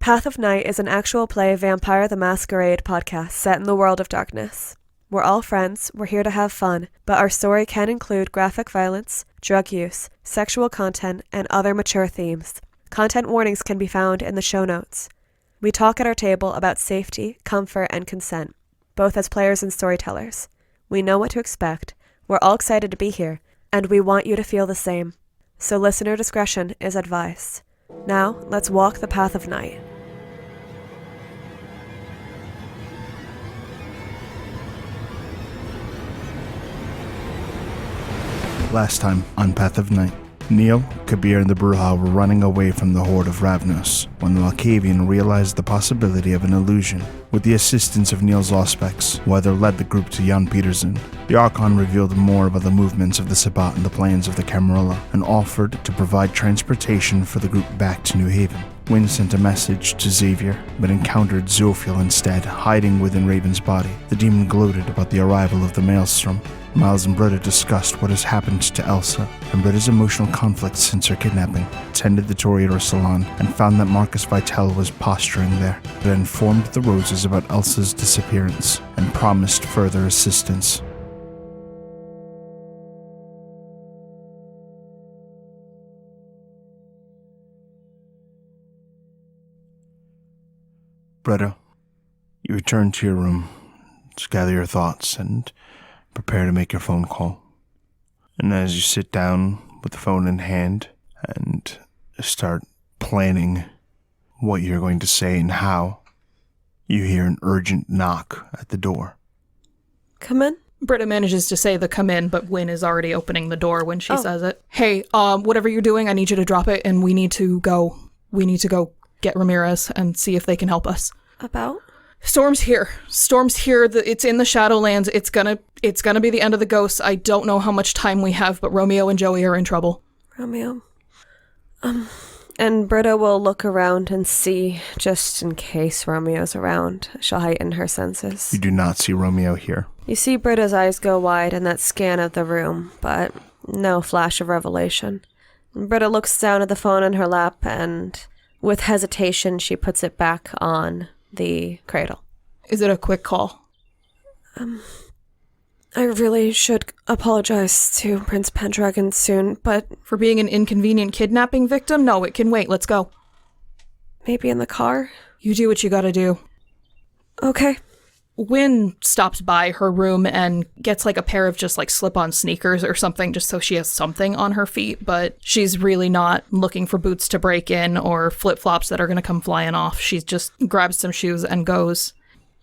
Path of Night is an actual play Vampire the Masquerade podcast set in the world of darkness. We're all friends, we're here to have fun, but our story can include graphic violence, drug use, sexual content, and other mature themes. Content warnings can be found in the show notes. We talk at our table about safety, comfort, and consent, both as players and storytellers. We know what to expect, we're all excited to be here, and we want you to feel the same. So listener discretion is advised. Now, let's walk the path of night. Last time on Path of Night, Neil, Kabir, and the Bruja were running away from the horde of Ravnos when the Malkavian realized the possibility of an illusion. With the assistance of Neil's Auspex, who either led the group to Jan Petersen, the Archon revealed more about the movements of the Sabbat and the plans of the Camarilla, and offered to provide transportation for the group back to New Haven. Wynn sent a message to Xavier, but encountered Zophiel instead, hiding within Raven's body. The demon gloated about the arrival of the Maelstrom. Miles and Britta discussed what has happened to Elsa, and Britta's emotional conflict since her kidnapping, attended the Toreador Salon, and found that Marcus Vitale was posturing there. They informed the Roses about Elsa's disappearance, and promised further assistance. Britta, you return to your room to gather your thoughts and prepare to make your phone call. And as you sit down with the phone in hand and start planning what you're going to say and how, you hear an urgent knock at the door. Come in? Britta manages to say the come in, but Wynn is already opening the door when she says it. Hey, whatever you're doing, I need you to drop it, and we need to go get Ramirez and see if they can help us. About? Storm's here. It's in the Shadowlands. It's gonna be the end of the ghosts. I don't know how much time we have, but Romeo and Joey are in trouble. Romeo. And Britta will look around and see, just in case Romeo's around. She'll heighten her senses. You do not see Romeo here. You see Britta's eyes go wide in that scan of the room, but no flash of revelation. Britta looks down at the phone in her lap, and with hesitation, she puts it back on the cradle. Is it a quick call? I really should apologize to Prince Pendragon soon, but... For being an inconvenient kidnapping victim? No, it can wait. Let's go. Maybe in the car? You do what you gotta do. Okay. Wynn stops by her room and gets like a pair of just like slip-on sneakers or something just so she has something on her feet, but she's really not looking for boots to break in or flip-flops that are gonna come flying off. She just grabs some shoes and goes.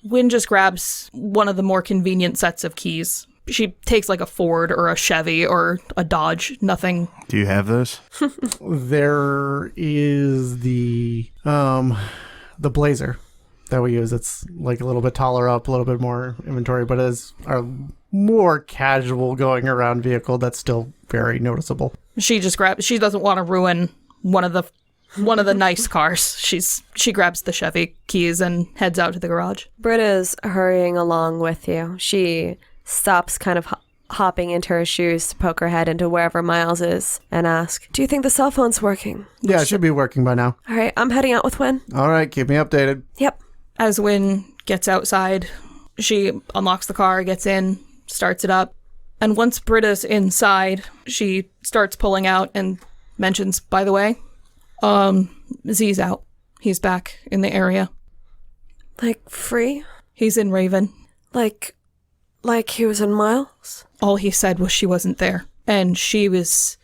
Wynn just grabs one of the more convenient sets of keys. She takes like a Ford or a Chevy or a Dodge, nothing. Do you have those? There is the Blazer that we use. It's like a little bit taller up, a little bit more inventory, but is a more casual going around vehicle that's still very noticeable. She doesn't want to ruin one of the nice cars. She grabs the Chevy keys and heads out to the garage. Britta's hurrying along with you. She stops kind of hopping into her shoes to poke her head into wherever Miles is and ask, do you think the cell phone's working? Yeah, it should be working by now. All right, I'm heading out with Wynn. All right, keep me updated. Yep. As Wynn gets outside, she unlocks the car, gets in, starts it up, and once Britta's inside, she starts pulling out and mentions, by the way, Z's out. He's back in the area. Like, free? He's in Raven. Like he was in Miles? All he said was she wasn't there, and she was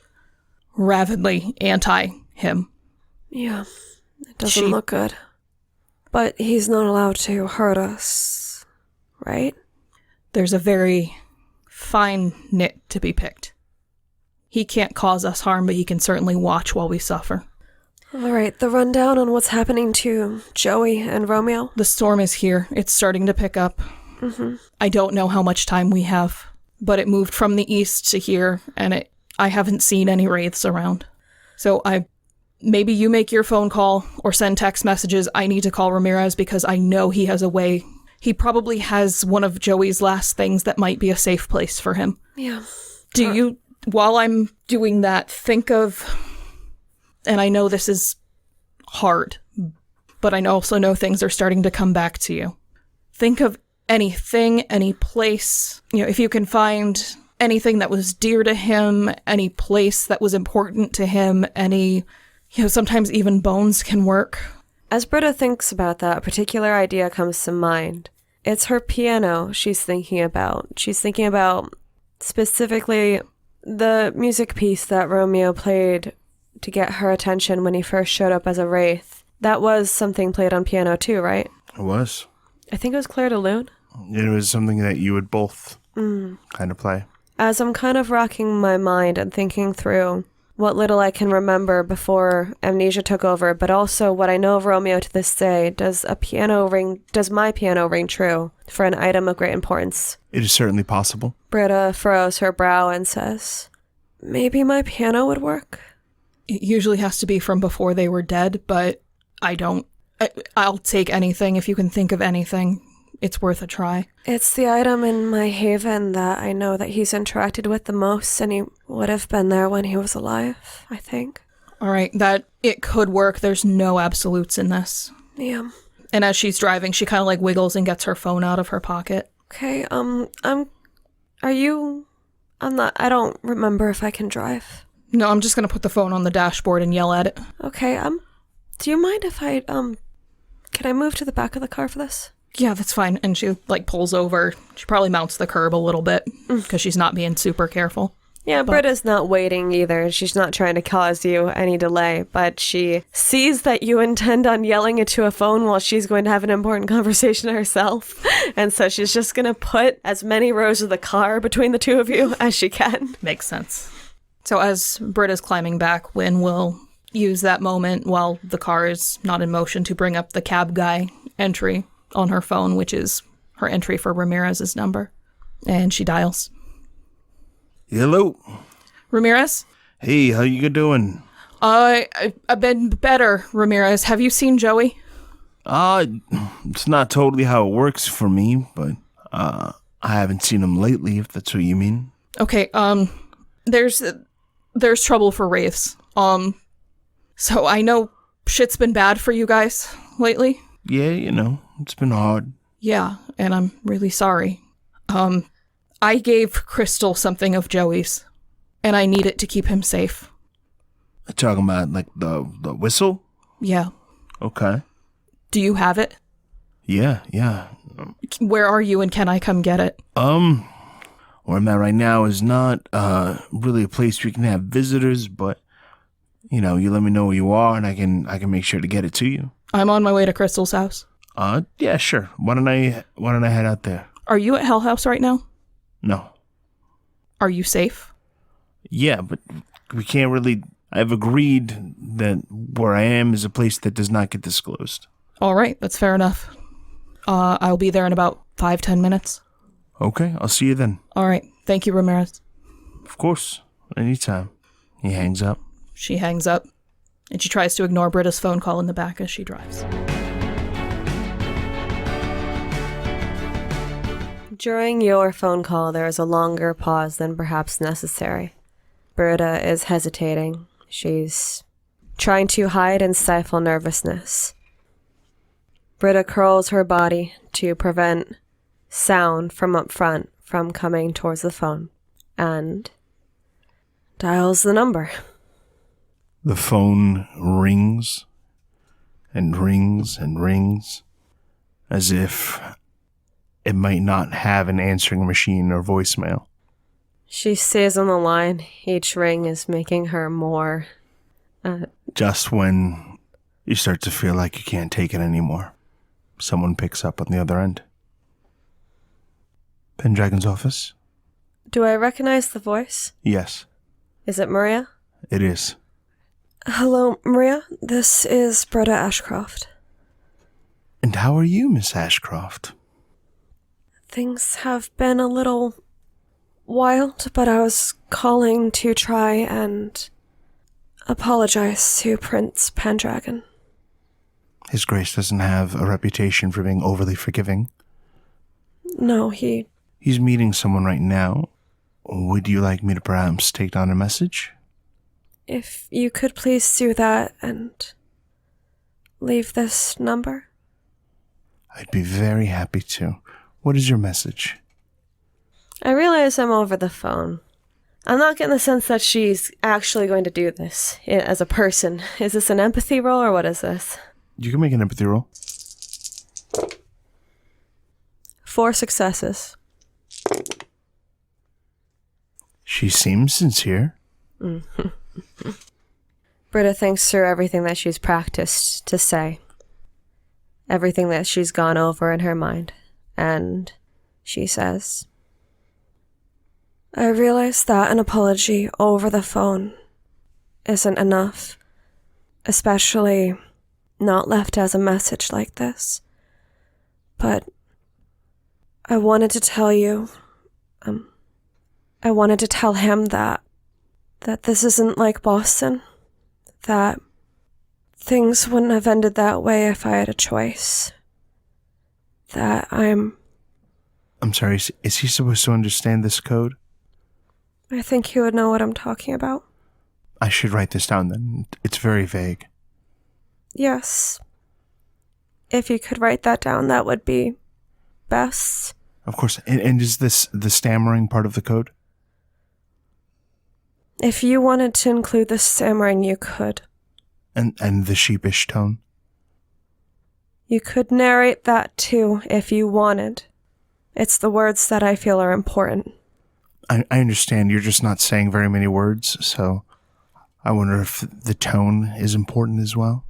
rabidly anti him. Yeah, it doesn't look good. But he's not allowed to hurt us, right? There's a very fine nit to be picked. He can't cause us harm, but he can certainly watch while we suffer. All right, the rundown on what's happening to Joey and Romeo? The storm is here. It's starting to pick up. Mm-hmm. I don't know how much time we have, but it moved from the east to here, and I haven't seen any wraiths around. So maybe you make your phone call or send text messages. I need to call Ramirez because I know he has a way. He probably has one of Joey's last things that might be a safe place for him. Yeah. Do you, while I'm doing that, think of, and I know this is hard, but I also know things are starting to come back to you. Think of anything, any place, if you can find anything that was dear to him, any place that was important to him, sometimes even bones can work. As Britta thinks about that, a particular idea comes to mind. It's her piano she's thinking about. She's thinking about specifically the music piece that Romeo played to get her attention when he first showed up as a wraith. That was something played on piano too, right? It was. I think it was Claire de Lune. It was something that you would both kind of play. As I'm kind of racking my mind and thinking through what little I can remember before amnesia took over, but also what I know of Romeo to this day, does my piano ring true for an item of great importance? It is certainly possible. Britta furrows her brow and says, maybe my piano would work? It usually has to be from before they were dead, but I'll take anything if you can think of anything. It's worth a try. It's the item in my haven that I know that he's interacted with the most, and he would have been there when he was alive, I think. All right, that it could work. There's no absolutes in this. Yeah. And as she's driving, she kind of wiggles and gets her phone out of her pocket. Okay, I don't remember if I can drive. No, I'm just going to put the phone on the dashboard and yell at it. Okay, do you mind if can I move to the back of the car for this? Yeah, that's fine. And she, pulls over. She probably mounts the curb a little bit because she's not being super careful. Yeah, Britta's not waiting either. She's not trying to cause you any delay, but she sees that you intend on yelling into a phone while she's going to have an important conversation herself. And so she's just going to put as many rows of the car between the two of you as she can. Makes sense. So as Britta's climbing back, Wynn will use that moment while the car is not in motion to bring up the cab guy entry on her phone, which is her entry for Ramirez's number. And she dials. Hello. Ramirez? Hey, how you doing? I've been better, Ramirez. Have you seen Joey? It's not totally how it works for me, but I haven't seen him lately, if that's what you mean. Okay, there's trouble for wraiths. So I know shit's been bad for you guys lately. Yeah, it's been hard. Yeah, and I'm really sorry. I gave Crystal something of Joey's, and I need it to keep him safe. Talking about, the whistle? Yeah. Okay. Do you have it? Yeah. Where are you, and can I come get it? Where I'm at right now is not, really a place we can have visitors, but, you let me know where you are, and I can make sure to get it to you. I'm on my way to Crystal's house. Yeah, sure. Why don't I head out there? Are you at Hell House right now? No. Are you safe? Yeah, but we can't really... I've agreed that where I am is a place that does not get disclosed. All right, that's fair enough. I'll be there in about 5-10 minutes. Okay, I'll see you then. All right, thank you, Ramirez. Of course, anytime. He hangs up. She hangs up, and she tries to ignore Britta's phone call in the back as she drives. During your phone call, there is a longer pause than perhaps necessary. Britta is hesitating. She's trying to hide and stifle nervousness. Britta curls her body to prevent sound from up front from coming towards the phone and dials the number. The phone rings and rings and rings as if it might not have an answering machine or voicemail. She stays on the line. Each ring is making her more... Just when you start to feel like you can't take it anymore, someone picks up on the other end. Pendragon's office? Do I recognize the voice? Yes. Is it Maria? It is. Hello, Maria. This is Britta Ashcroft. And how are you, Miss Ashcroft? Things have been a little wild, but I was calling to try and apologize to Prince Pendragon. His Grace doesn't have a reputation for being overly forgiving. No, He's meeting someone right now. Would you like me to perhaps take down a message? If you could please do that and leave this number? I'd be very happy to. What is your message? I realize I'm over the phone. I'm not getting the sense that she's actually going to do this as a person. Is this an empathy roll or what is this? You can make an empathy roll. 4 successes. She seems sincere. Britta thinks through everything that she's practiced to say. Everything that she's gone over in her mind. And she says, I realize that an apology over the phone isn't enough, especially not left as a message like this. But I wanted to tell you, I wanted to tell him that this isn't like Boston, that things wouldn't have ended that way if I had a choice, that I'm sorry, is he supposed to understand this code? I think he would know what I'm talking about. I should write this down then. It's very vague. Yes. If you could write that down, that would be best. Of course. And is this the stammering part of the code? If you wanted to include the stammering, you could. And the sheepish tone? You could narrate that too, if you wanted. It's the words that I feel are important. I understand you're just not saying very many words, so I wonder if the tone is important as well.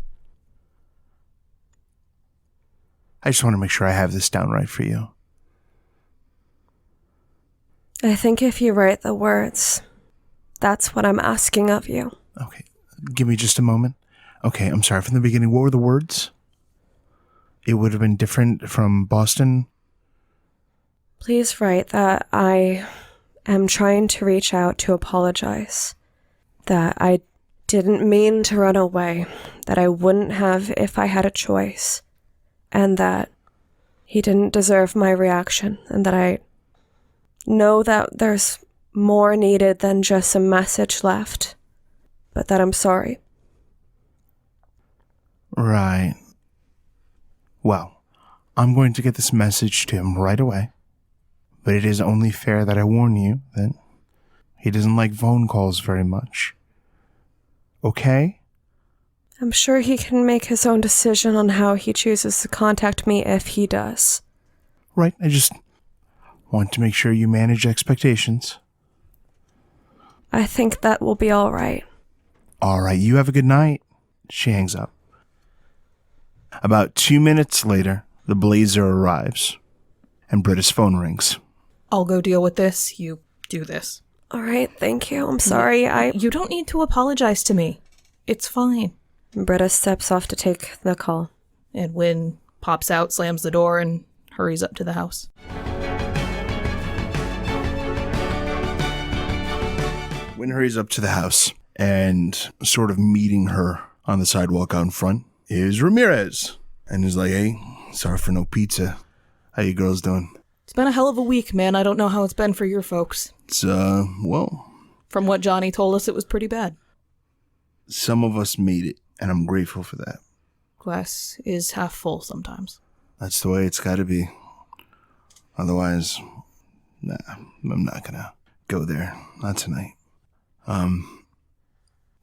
I just want to make sure I have this down right for you. I think if you write the words, that's what I'm asking of you. Okay, give me just a moment. Okay, I'm sorry, from the beginning, what were the words? It would have been different from Boston. Please write that I am trying to reach out to apologize. That I didn't mean to run away. That I wouldn't have if I had a choice. And that he didn't deserve my reaction. And that I know that there's more needed than just a message left. But that I'm sorry. Right. Well, I'm going to get this message to him right away. But it is only fair that I warn you that he doesn't like phone calls very much. Okay? I'm sure he can make his own decision on how he chooses to contact me if he does. Right, I just want to make sure you manage expectations. I think that will be all right. All right, you have a good night. She hangs up. About 2 minutes later, the Blazer arrives, and Britta's phone rings. I'll go deal with this. You do this. All right, thank you. I'm sorry. You don't need to apologize to me. It's fine. Britta steps off to take the call. And Wynn pops out, slams the door, and hurries up to the house. Wynn hurries up to the house, and sort of meeting her on the sidewalk out in front is Ramirez. And he's like, hey, sorry for no pizza. How you girls doing? It's been a hell of a week, man. I don't know how it's been for your folks. It's, well... From what Johnny told us, it was pretty bad. Some of us made it, and I'm grateful for that. Glass is half full sometimes. That's the way it's gotta be. Otherwise, nah, I'm not gonna go there. Not tonight.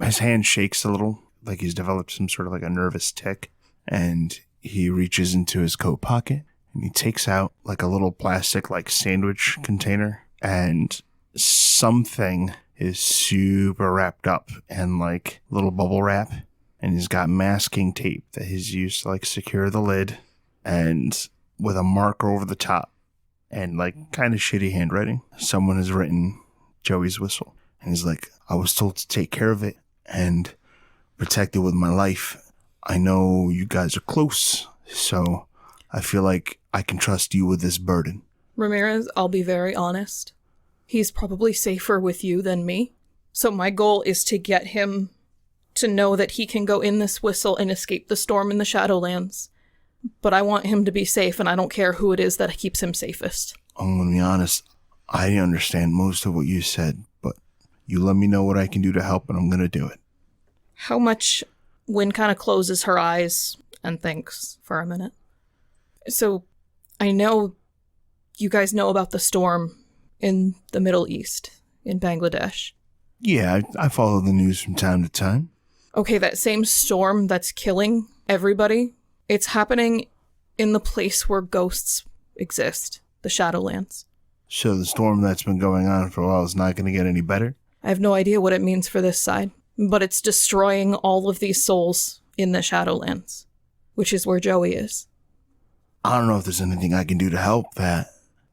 His hand shakes a little, like he's developed some sort of like a nervous tic, and he reaches into his coat pocket, and he takes out like a little plastic like sandwich container, and something is super wrapped up in like little bubble wrap, and he's got masking tape that he's used to like secure the lid, and with a marker over the top, and like kind of shitty handwriting, someone has written Joey's whistle. And he's like, I was told to take care of it and protect it with my life. I know you guys are close, so I feel like I can trust you with this burden. Ramirez, I'll be very honest. He's probably safer with you than me. So my goal is to get him to know that he can go in this whistle and escape the storm in the Shadowlands. But I want him to be safe, and I don't care who it is that keeps him safest. I'm going to be honest. I understand most of what you said, but you let me know what I can do to help, and I'm going to do it. How much? Wynn kind of closes her eyes and thinks for a minute. So, I know you guys know about the storm in the Middle East, in Bangladesh. Yeah, I follow the news from time to time. Okay, that same storm that's killing everybody, it's happening in the place where ghosts exist, the Shadowlands. So the storm that's been going on for a while is not going to get any better? I have no idea what it means for this side, but it's destroying all of these souls in the Shadowlands, which is where Joey is. I don't know if there's anything I can do to help that.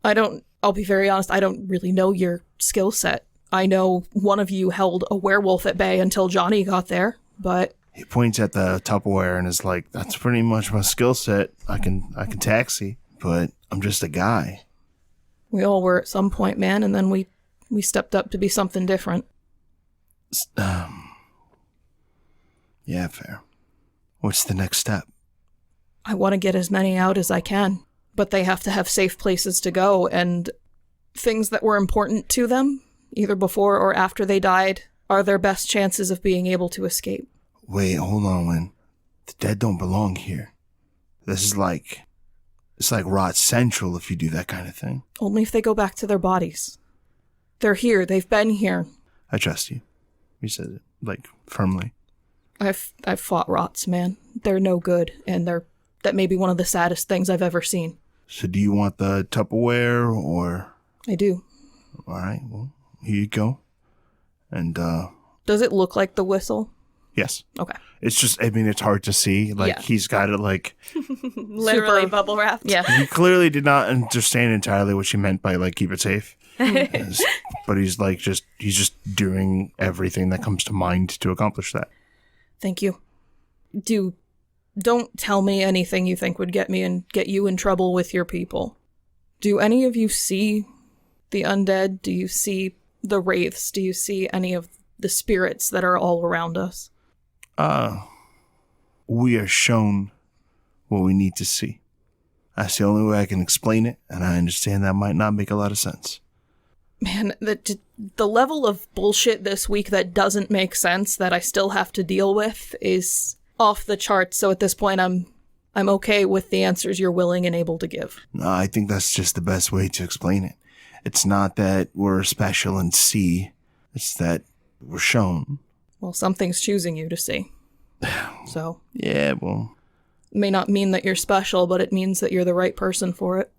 I'll be very honest, I don't really know your skill set. I know one of you held a werewolf at bay until Johnny got there, but... He points at the Tupperware and is like, that's pretty much my skill set. I can taxi, but I'm just a guy. We all were at some point, man, and then we stepped up to be something different. Yeah, fair. What's the next step? I want to get as many out as I can, but they have to have safe places to go, and things that were important to them, either before or after they died, are their best chances of being able to escape. Wait, hold on, Wynn. The dead don't belong here. This is like... It's like Rot Central if you do that kind of thing. Only if they go back to their bodies. They're here. They've been here. I trust you. You said it, like, firmly. I've fought rots, man. They're no good, and that may be one of the saddest things I've ever seen. So do you want the Tupperware, or... I do. All right, well, here you go. And, Does it look like the whistle? Yes. Okay. It's just, I mean, it's hard to see. Like, Yeah. He's got it, like... Literally Super- bubble wrapped. Yeah. He clearly did not understand entirely what she meant by, like, keep it safe. But he's, like, he's just doing everything that comes to mind to accomplish that. Thank you. Don't tell me anything you think would get you in trouble with your people. Do any of you see the undead? Do you see the wraiths? Do you see any of the spirits that are all around us? We are shown what we need to see. That's the only way I can explain it, and I understand that might not make a lot of sense. Man, the level of bullshit this week that doesn't make sense that I still have to deal with is off the charts, so at this point I'm okay with the answers you're willing and able to give. No, I think that's just the best way to explain it. It's not that we're special and see, it's that we're shown. Well, something's choosing you to see. So... Yeah, well... It may not mean that you're special, but it means that you're the right person for it.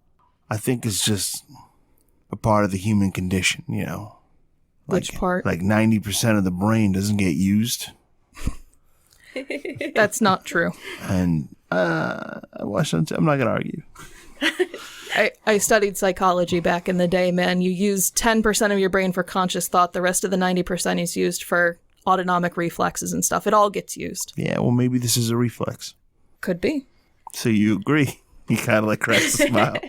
I think it's just a part of the human condition, you know. Which part? Like 90% of the brain doesn't get used. That's not true. And I'm not going to argue. I studied psychology back in the day, man. You use 10% of your brain for conscious thought. The rest of the 90% is used for autonomic reflexes and stuff. It all gets used. Yeah, well, maybe this is a reflex. Could be. So you agree? You kind of like cracks a smile.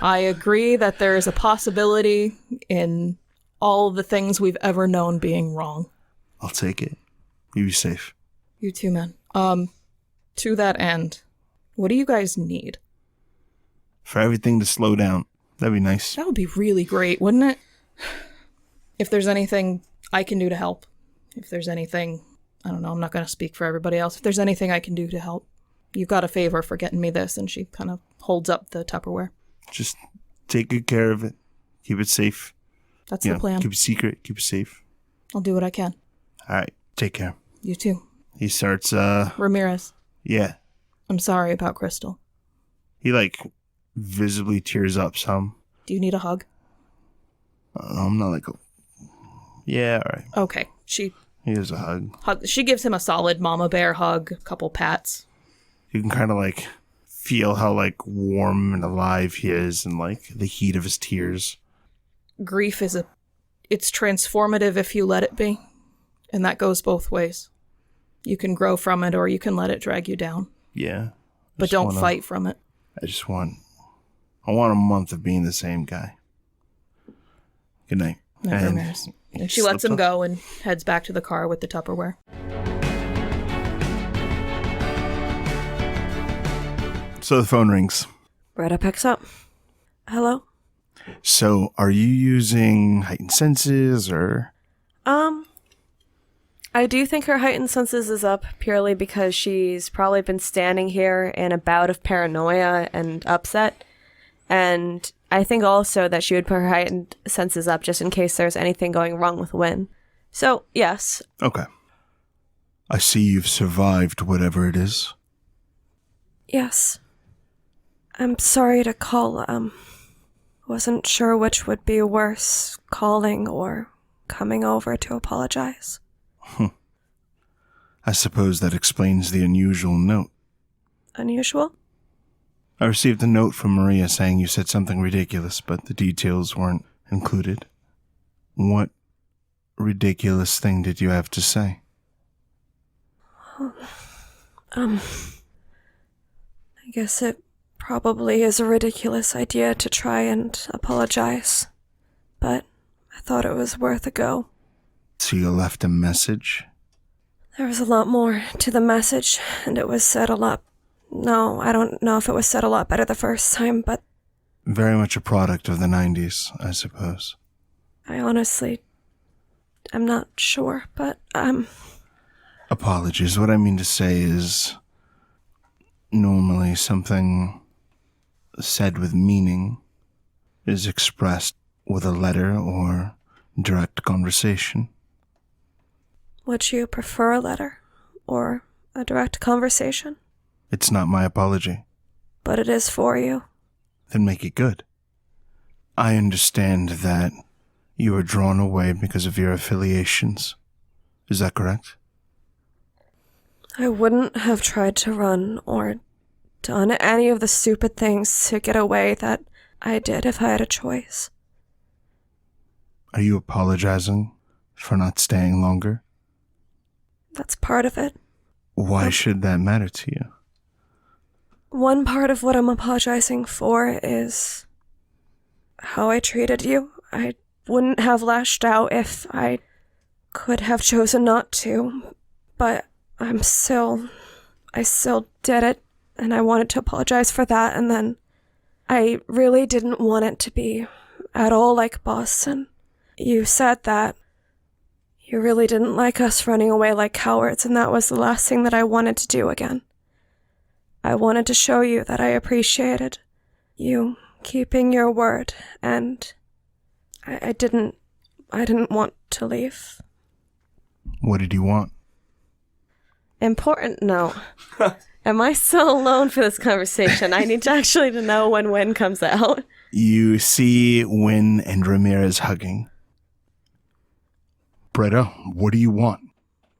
I agree that there is a possibility in all the things we've ever known being wrong. I'll take it. You be safe. You too, man. To that end, what do you guys need? For everything to slow down. That'd be nice. That would be really great, wouldn't it? If there's anything I can do to help. If there's anything, I don't know, I'm not going to speak for everybody else. If there's anything I can do to help. You've got a favor for getting me this, and she kind of holds up the Tupperware. Just take good care of it. Keep it safe. That's the plan. Keep it secret. Keep it safe. I'll do what I can. All right. Take care. You too. He starts, Ramirez. Yeah. I'm sorry about Crystal. He, like, visibly tears up some. Do you need a hug? I'm not like Yeah, all right. Okay. Here's a hug. She gives him a solid mama bear hug, a couple pats. You can kind of, like, feel how, like, warm and alive he is and, like, the heat of his tears. Grief it's transformative if you let it be. And that goes both ways. You can grow from it or you can let it drag you down. Yeah. But don't fight from it. I want a month of being the same guy. Good night. And she lets him go and heads back to the car with the Tupperware. So the phone rings. Bretta picks up. Hello? So are you using heightened senses or? I I do think her heightened senses is up purely because she's probably been standing here in a bout of paranoia and upset. And I think also that she would put her heightened senses up just in case there's anything going wrong with Wynn. So, yes. Okay. I see you've survived whatever it is. Yes. I'm sorry to call, wasn't sure which would be worse, calling or coming over to apologize. I suppose that explains the unusual note. Unusual? I received a note from Maria saying you said something ridiculous, but the details weren't included. What ridiculous thing did you have to say? I guess it probably is a ridiculous idea to try and apologize, but I thought it was worth a go. So you left a message? There was a lot more to the message, and it was said a lot. No, I don't know if it was said a lot better the first time, but... Very much a product of the 90s, I suppose. I honestly... I'm not sure, but, Apologies. What I mean to say is... Normally something said with meaning is expressed with a letter or direct conversation. Would you prefer a letter or a direct conversation? It's not my apology. But it is for you. Then make it good. I understand that you were drawn away because of your affiliations. Is that correct? I wouldn't have tried to run or done any of the stupid things to get away that I did if I had a choice. Are you apologizing for not staying longer? That's part of it. Why should that matter to you? One part of what I'm apologizing for is how I treated you. I wouldn't have lashed out if I could have chosen not to, but I still did it, and I wanted to apologize for that, and then I really didn't want it to be at all like Boston. You said that you really didn't like us running away like cowards, and that was the last thing that I wanted to do again. I wanted to show you that I appreciated you keeping your word, and I didn't want to leave. What did you want? Important note. Am I still alone for this conversation? I need to know when Wynn comes out. You see Wynn and Ramirez hugging. Britta, what do you want?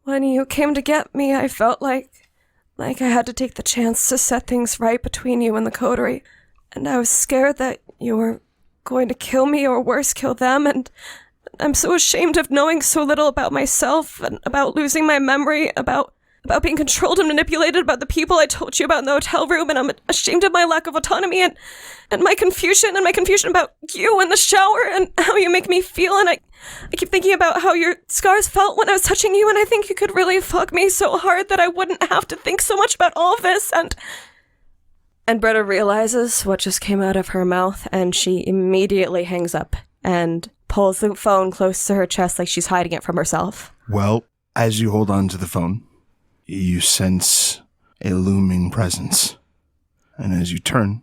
When you came to get me, I felt like I had to take the chance to set things right between you and the coterie. And I was scared that you were going to kill me or worse, kill them. And I'm so ashamed of knowing so little about myself and about losing my memory, about being controlled and manipulated, about the people I told you about in the hotel room, and I'm ashamed of my lack of autonomy and my confusion about you in the shower and how you make me feel, and I keep thinking about how your scars felt when I was touching you, and I think you could really fuck me so hard that I wouldn't have to think so much about all of this, and Britta realizes what just came out of her mouth, and she immediately hangs up and pulls the phone close to her chest like she's hiding it from herself. Well, as you hold on to the phone, you sense a looming presence. And as you turn,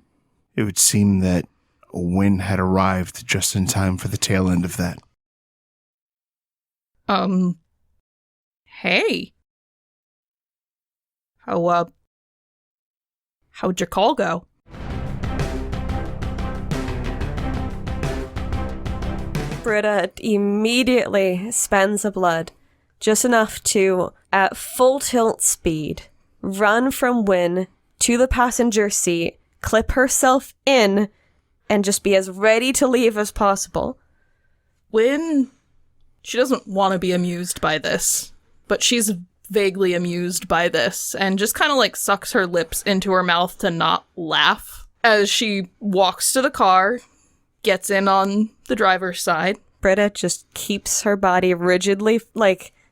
it would seem that Wynn had arrived just in time for the tail end of that. Hey. How'd your call go? Britta immediately spends a blood, just enough to, at full tilt speed, run from Wynn to the passenger seat, clip herself in, and just be as ready to leave as possible. Wynn, she doesn't want to be amused by this, but she's vaguely amused by this, and just kind of like sucks her lips into her mouth to not laugh as she walks to the car, gets in on the driver's side. Britta just keeps her body rigidly,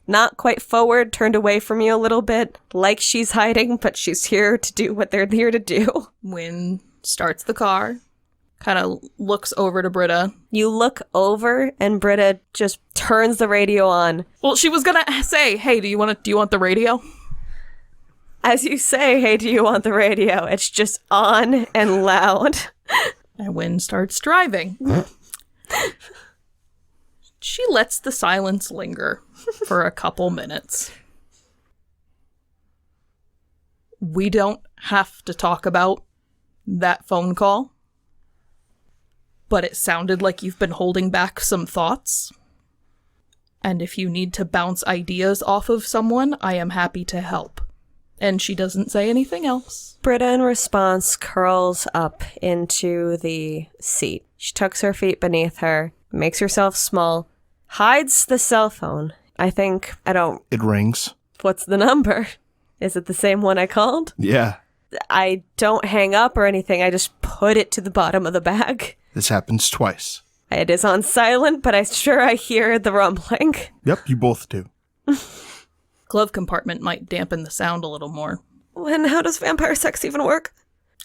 not quite forward, turned away from you a little bit, like she's hiding, but she's here to do what they're here to do. Wynn starts the car, kind of looks over to Britta. You look over and Britta just turns the radio on. Well, she was gonna say, hey, do you want the radio? As you say, hey, do you want the radio? It's just on and loud. And Wynn starts driving. She lets the silence linger for a couple minutes. We don't have to talk about that phone call, but it sounded like you've been holding back some thoughts. And if you need to bounce ideas off of someone, I am happy to help. And she doesn't say anything else. Britta, in response, curls up into the seat. She tucks her feet beneath her, makes herself small, hides the cell phone. It rings. What's the number? Is it the same one I called? Yeah. I don't hang up or anything. I just put it to the bottom of the bag. This happens twice. It is on silent, but I hear the rumbling. Yep, you both do. Glove compartment might dampen the sound a little more. And how does vampire sex even work?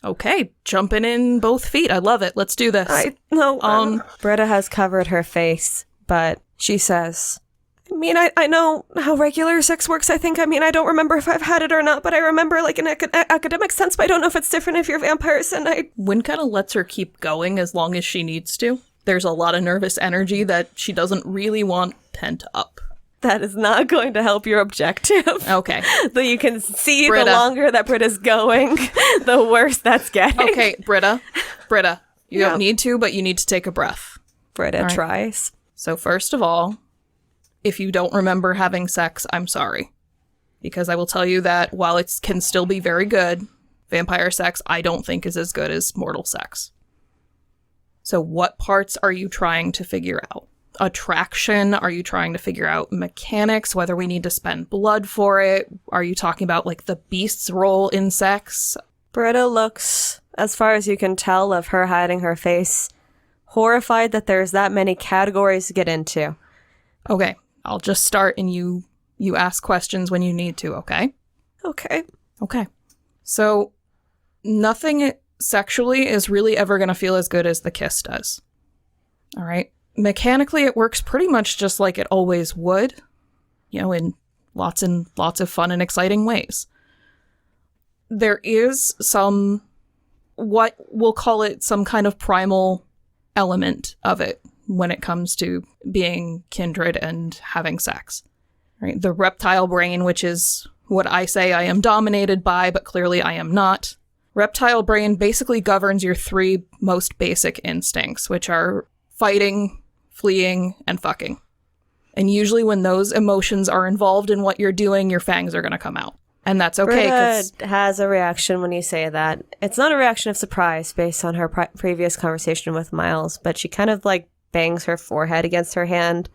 Okay, jumping in both feet. I love it. Let's do this. Britta has covered her face, but she says, I know how regular sex works, I think. I don't remember if I've had it or not, but I remember, like, in academic sense, but I don't know if it's different if you're vampires, and Wynn kind of lets her keep going as long as she needs to. There's a lot of nervous energy that she doesn't really want pent up. That is not going to help your objective. Okay. Though you can see Britta. the longer that Britta's going, the worse that's getting. Okay, Britta, you don't need to, but you need to take a breath. Britta tries. So first of all, if you don't remember having sex, I'm sorry. Because I will tell you that while it can still be very good, vampire sex I don't think is as good as mortal sex. So what parts are you trying to figure out? Attraction? Are you trying to figure out mechanics, whether we need to spend blood for it? Are you talking about, like, the beast's role in sex? Britta looks, as far as you can tell of her hiding her face, horrified that there's that many categories to get into. Okay, I'll just start and you ask questions when you need to, okay? Okay. Okay. So, nothing sexually is really ever going to feel as good as the kiss does. All right? Mechanically, it works pretty much just like it always would, in lots and lots of fun and exciting ways. There is some, what we'll call it, some kind of primal element of it when it comes to being kindred and having sex. Right? The reptile brain, which is what I say I am dominated by, but clearly I am not. Reptile brain basically governs your three most basic instincts, which are fighting, fleeing, and fucking. And usually when those emotions are involved in what you're doing, your fangs are going to come out. And that's okay. Britta has a reaction when you say that. It's not a reaction of surprise based on her previous conversation with Miles, but she kind of, like, bangs her forehead against her hand.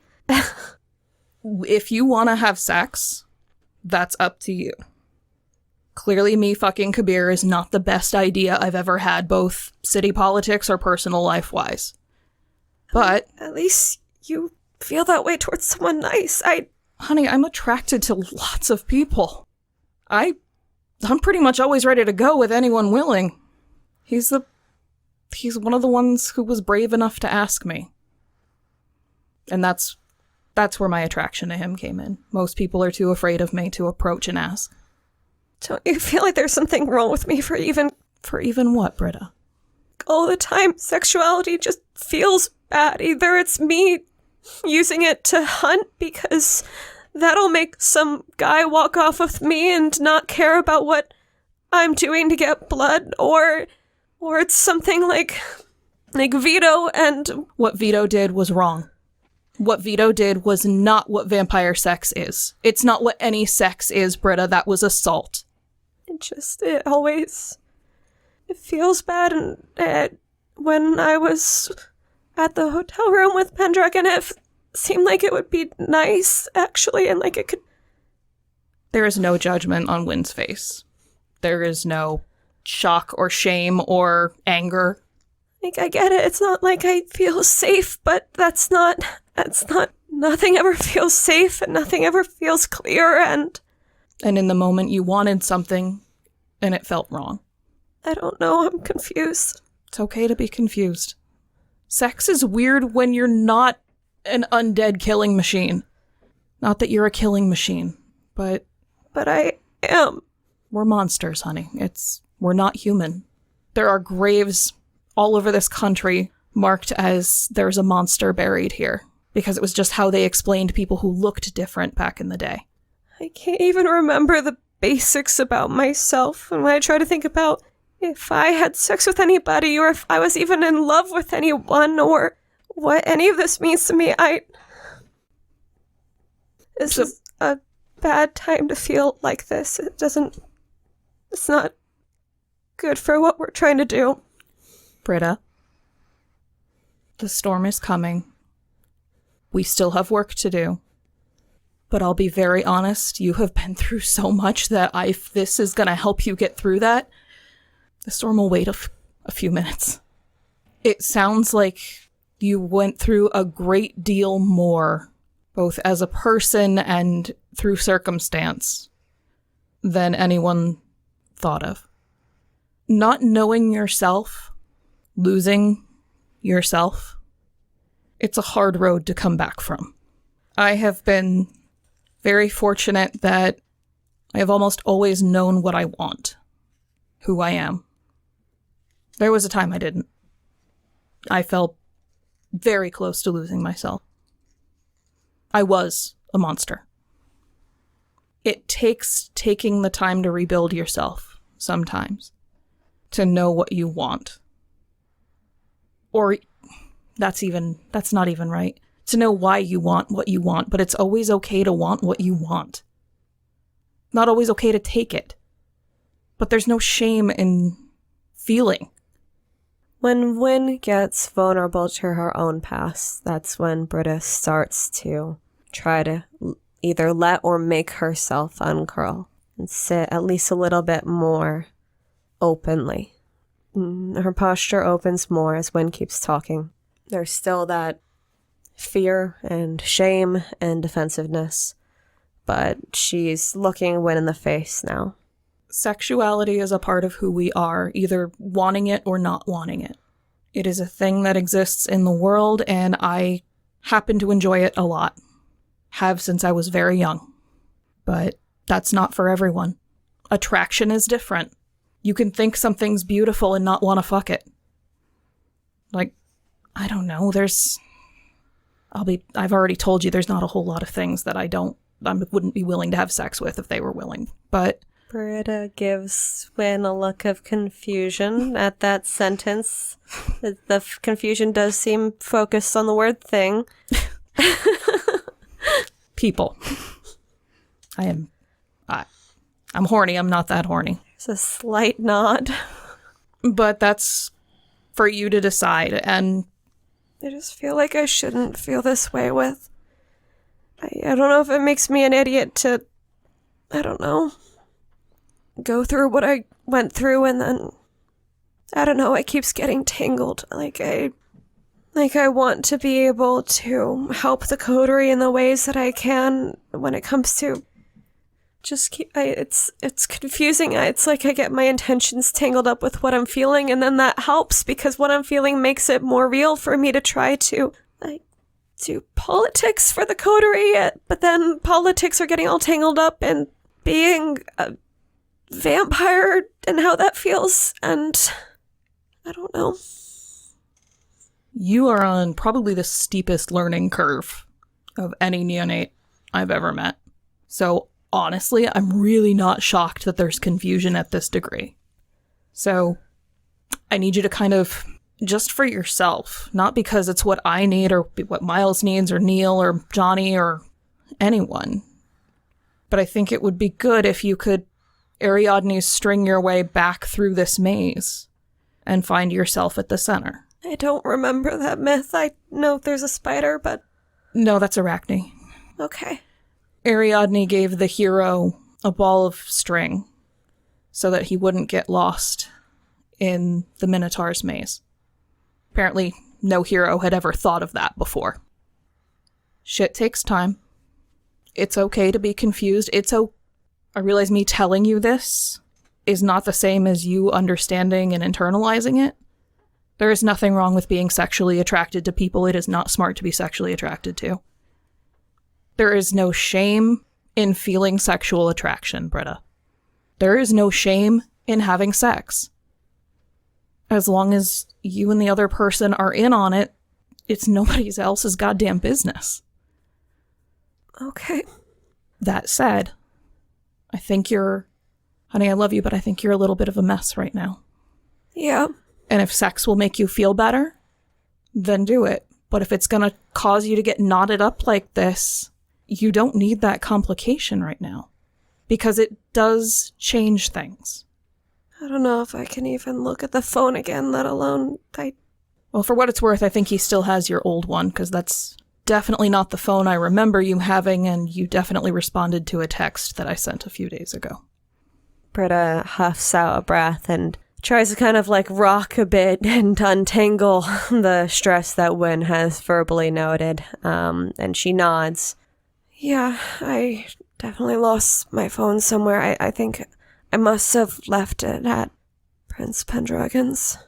If you want to have sex, that's up to you. Clearly me fucking Kabir is not the best idea I've ever had, both city politics or personal life-wise. But at least you feel that way towards someone nice. Honey, I'm attracted to lots of people. I'm pretty much always ready to go with anyone willing. He's one of the ones who was brave enough to ask me. And that's where my attraction to him came in. Most people are too afraid of me to approach and ask. Don't you feel like there's something wrong with me for even what, Britta? All the time, sexuality just feels bad. Either it's me using it to hunt because that'll make some guy walk off with me and not care about what I'm doing to get blood, or it's something like Vito, and what Vito did was wrong. What Vito did was not what vampire sex is. It's not what any sex is, Britta. That was assault. It feels bad, and when I was at the hotel room with Pendragon, it seemed like it would be nice, actually, and like it could... There is no judgment on Wynn's face. There is no shock or shame or anger. Like, I get it. It's not like I feel safe, but that's not, nothing ever feels safe, and nothing ever feels clear, and in the moment you wanted something, and it felt wrong. I don't know, I'm confused. It's okay to be confused. Sex is weird when you're not an undead killing machine. Not that you're a killing machine, but I am. We're monsters, honey. We're not human. There are graves all over this country marked as there's a monster buried here, because it was just how they explained people who looked different back in the day. I can't even remember the basics about myself, and when I try to think about if I had sex with anybody, or if I was even in love with anyone, or what any of this means to me, This is a bad time to feel like this. It's not good for what we're trying to do. Britta, the storm is coming. We still have work to do. But I'll be very honest, you have been through so much that if this is going to help you get through that, the storm will wait a few minutes. It sounds like you went through a great deal more, both as a person and through circumstance, than anyone thought of. Not knowing yourself, losing yourself, it's a hard road to come back from. I have been very fortunate that I have almost always known what I want, who I am. There was a time I didn't. I felt very close to losing myself. I was a monster. It takes taking the time to rebuild yourself sometimes, to know what you want. Or that's not even right. To know why you want what you want, but it's always okay to want what you want. Not always okay to take it. But there's no shame in feeling. When Wynn gets vulnerable to her own past, that's when Britta starts to try to either let or make herself uncurl and sit at least a little bit more openly. Her posture opens more as Wynn keeps talking. There's still that fear and shame and defensiveness, but she's looking Wynn in the face now. Sexuality is a part of who we are, either wanting it or not wanting it. It is a thing that exists in the world, and I happen to enjoy it a lot. Have since I was very young. But that's not for everyone. Attraction is different. You can think something's beautiful and not want to fuck it. Like, I don't know, I've already told you there's not a whole lot of things that I wouldn't be willing to have sex with if they were willing, but... Britta gives Wynn a look of confusion at that sentence. The confusion does seem focused on the word thing. People. I'm horny, I'm not that horny. It's a slight nod. But that's for you to decide, and... I just feel like I shouldn't feel this way with... I don't know if it makes me an idiot to... I don't know... go through what I went through, and then... I don't know, it keeps getting tangled. Like I want to be able to help the coterie in the ways that I can when it comes to... It's confusing. It's like I get my intentions tangled up with what I'm feeling, and then that helps because what I'm feeling makes it more real for me to try to do politics for the coterie, but then politics are getting all tangled up in being a vampire and how that feels, and I don't know. You are on probably the steepest learning curve of any neonate I've ever met. So honestly, I'm really not shocked that there's confusion at this degree. So I need you to kind of, just for yourself, not because it's what I need or what Miles needs or Neil or Johnny or anyone, but I think it would be good if you could Ariadne string your way back through this maze and find yourself at the center. I don't remember that myth. I know there's a spider, but... No, that's Arachne. Okay. Ariadne gave the hero a ball of string so that he wouldn't get lost in the Minotaur's maze. Apparently, no hero had ever thought of that before. Shit takes time. It's okay to be confused. I realize me telling you this is not the same as you understanding and internalizing it, There is nothing wrong with being sexually attracted to people it is not smart to be sexually attracted to. There is no shame in feeling sexual attraction, Britta. There is no shame in having sex. As long as you and the other person are in on it, it's nobody else's goddamn business. Okay. That said, I think honey, I love you, but I think you're a little bit of a mess right now. Yeah. And if sex will make you feel better, then do it. But if it's going to cause you to get knotted up like this, you don't need that complication right now. Because it does change things. I don't know if I can even look at the phone again, let alone Well, for what it's worth, I think he still has your old one, because that's definitely not the phone I remember you having, and you definitely responded to a text that I sent a few days ago. Britta huffs out a breath and tries to kind of like rock a bit and untangle the stress that Wynn has verbally noted. And she nods. Yeah, I definitely lost my phone somewhere. I think I must have left it at Prince Pendragon's.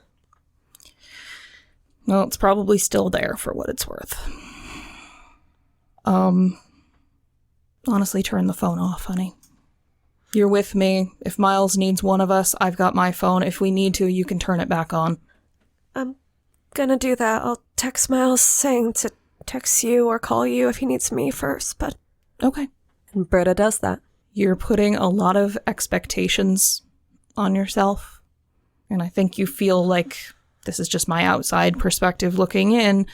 Well, it's probably still there for what it's worth. Honestly, turn the phone off, honey. You're with me. If Miles needs one of us, I've got my phone. If we need to, you can turn it back on. I'm gonna do that. I'll text Miles saying to text you or call you if he needs me first, but... Okay. And Britta does that. You're putting a lot of expectations on yourself, and I think you feel like, this is just my outside perspective looking in,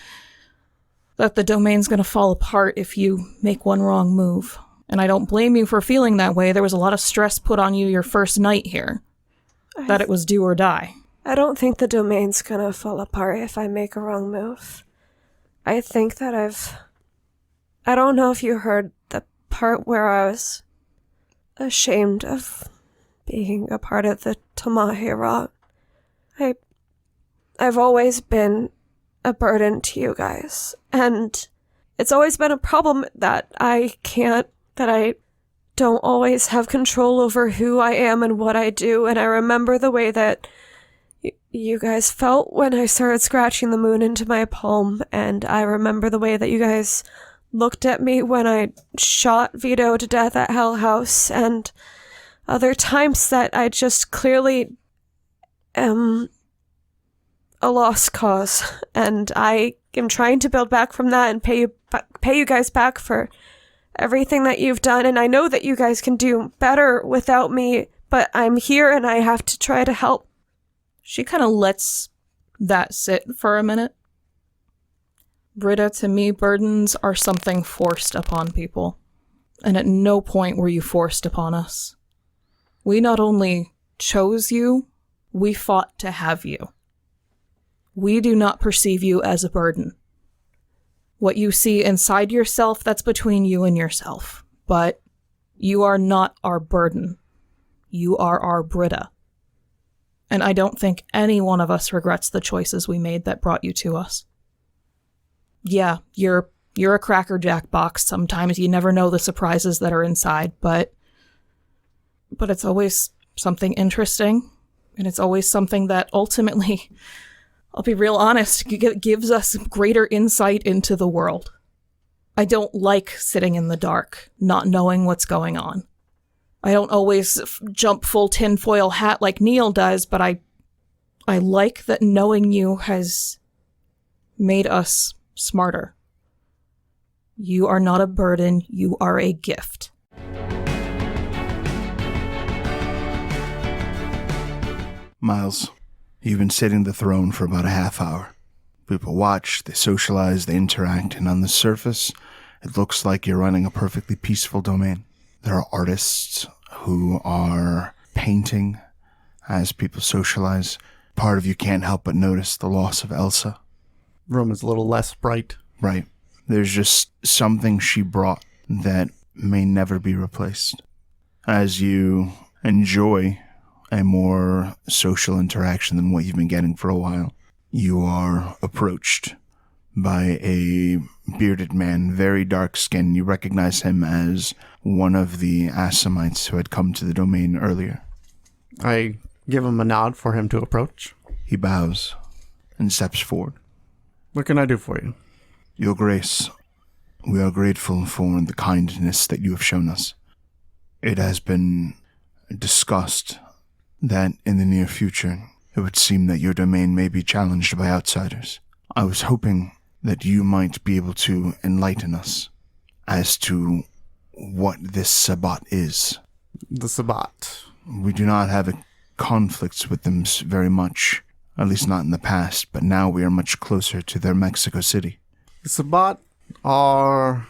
that the domain's going to fall apart if you make one wrong move. And I don't blame you for feeling that way. There was a lot of stress put on you your first night here, that it was do or die. I don't think the domain's gonna fall apart if I make a wrong move. I think that I don't know if you heard the part where I was ashamed of being a part of the Tamahira. I've always been a burden to you guys, and it's always been a problem that I don't always have control over who I am and what I do, and I remember the way that you guys felt when I started scratching the moon into my palm, and I remember the way that you guys looked at me when I shot Vito to death at Hell House, and other times that I just clearly am a lost cause, and I am trying to build back from that and pay you guys back for everything that you've done, and I know that you guys can do better without me, but I'm here and I have to try to help. She kind of lets that sit for a minute. Britta, to me, burdens are something forced upon people, and at no point were you forced upon us. We not only chose you, we fought to have you. We do not perceive you as a burden. What you see inside yourself, that's between you and yourself. But you are not our burden. You are our Britta. And I don't think any one of us regrets the choices we made that brought you to us. Yeah, you're a Cracker Jack box. Sometimes you never know the surprises that are inside, but it's always something interesting, and it's always something that ultimately, I'll be real honest, gives us greater insight into the world. I don't like sitting in the dark, not knowing what's going on. I don't always jump full tinfoil hat like Neil does, but I like that knowing you has made us smarter. You are not a burden, you are a gift. Miles, you've been sitting the throne for about a half hour. People watch, they socialize, they interact, and on the surface, it looks like you're running a perfectly peaceful domain. There are artists who are painting as people socialize. Part of you can't help but notice the loss of Elsa. Room is a little less bright. Right. There's just something she brought that may never be replaced. As you enjoy a more social interaction than what you've been getting for a while, you are approached by a bearded man, very dark skin. You recognize him as one of the Assamites who had come to the domain earlier. I give him a nod for him to approach. He bows, and steps forward. What can I do for you? Your Grace, we are grateful for the kindness that you have shown us. It has been discussed that in the near future, it would seem that your domain may be challenged by outsiders. I was hoping that you might be able to enlighten us as to what this Sabbat is. The Sabbat. We do not have conflicts with them very much, at least not in the past, but now we are much closer to their Mexico City. The Sabbat are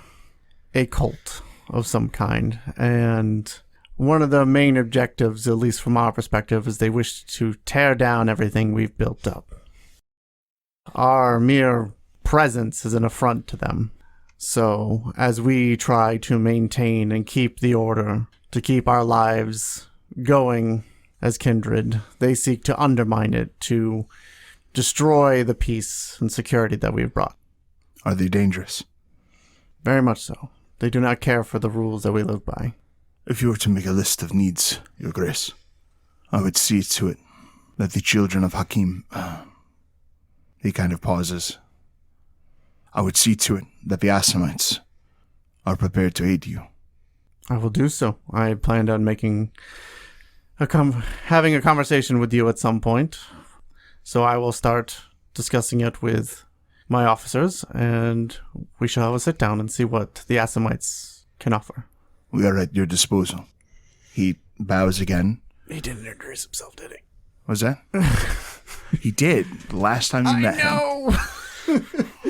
a cult of some kind, and one of the main objectives, at least from our perspective, is they wish to tear down everything we've built up. Our mere presence is an affront to them. So, as we try to maintain and keep the order, to keep our lives going as kindred, they seek to undermine it, to destroy the peace and security that we've brought. Are they dangerous? Very much so. They do not care for the rules that we live by. If you were to make a list of needs, Your Grace, I would see to it that the children of Hakim, he kind of pauses. I would see to it that the Assamites are prepared to aid you. I will do so. I planned on making having a conversation with you at some point. So I will start discussing it with my officers, and we shall have a sit down and see what the Assamites can offer. We are at your disposal. He bows again. He didn't introduce himself, did he? Was that? He did. The last time you met him.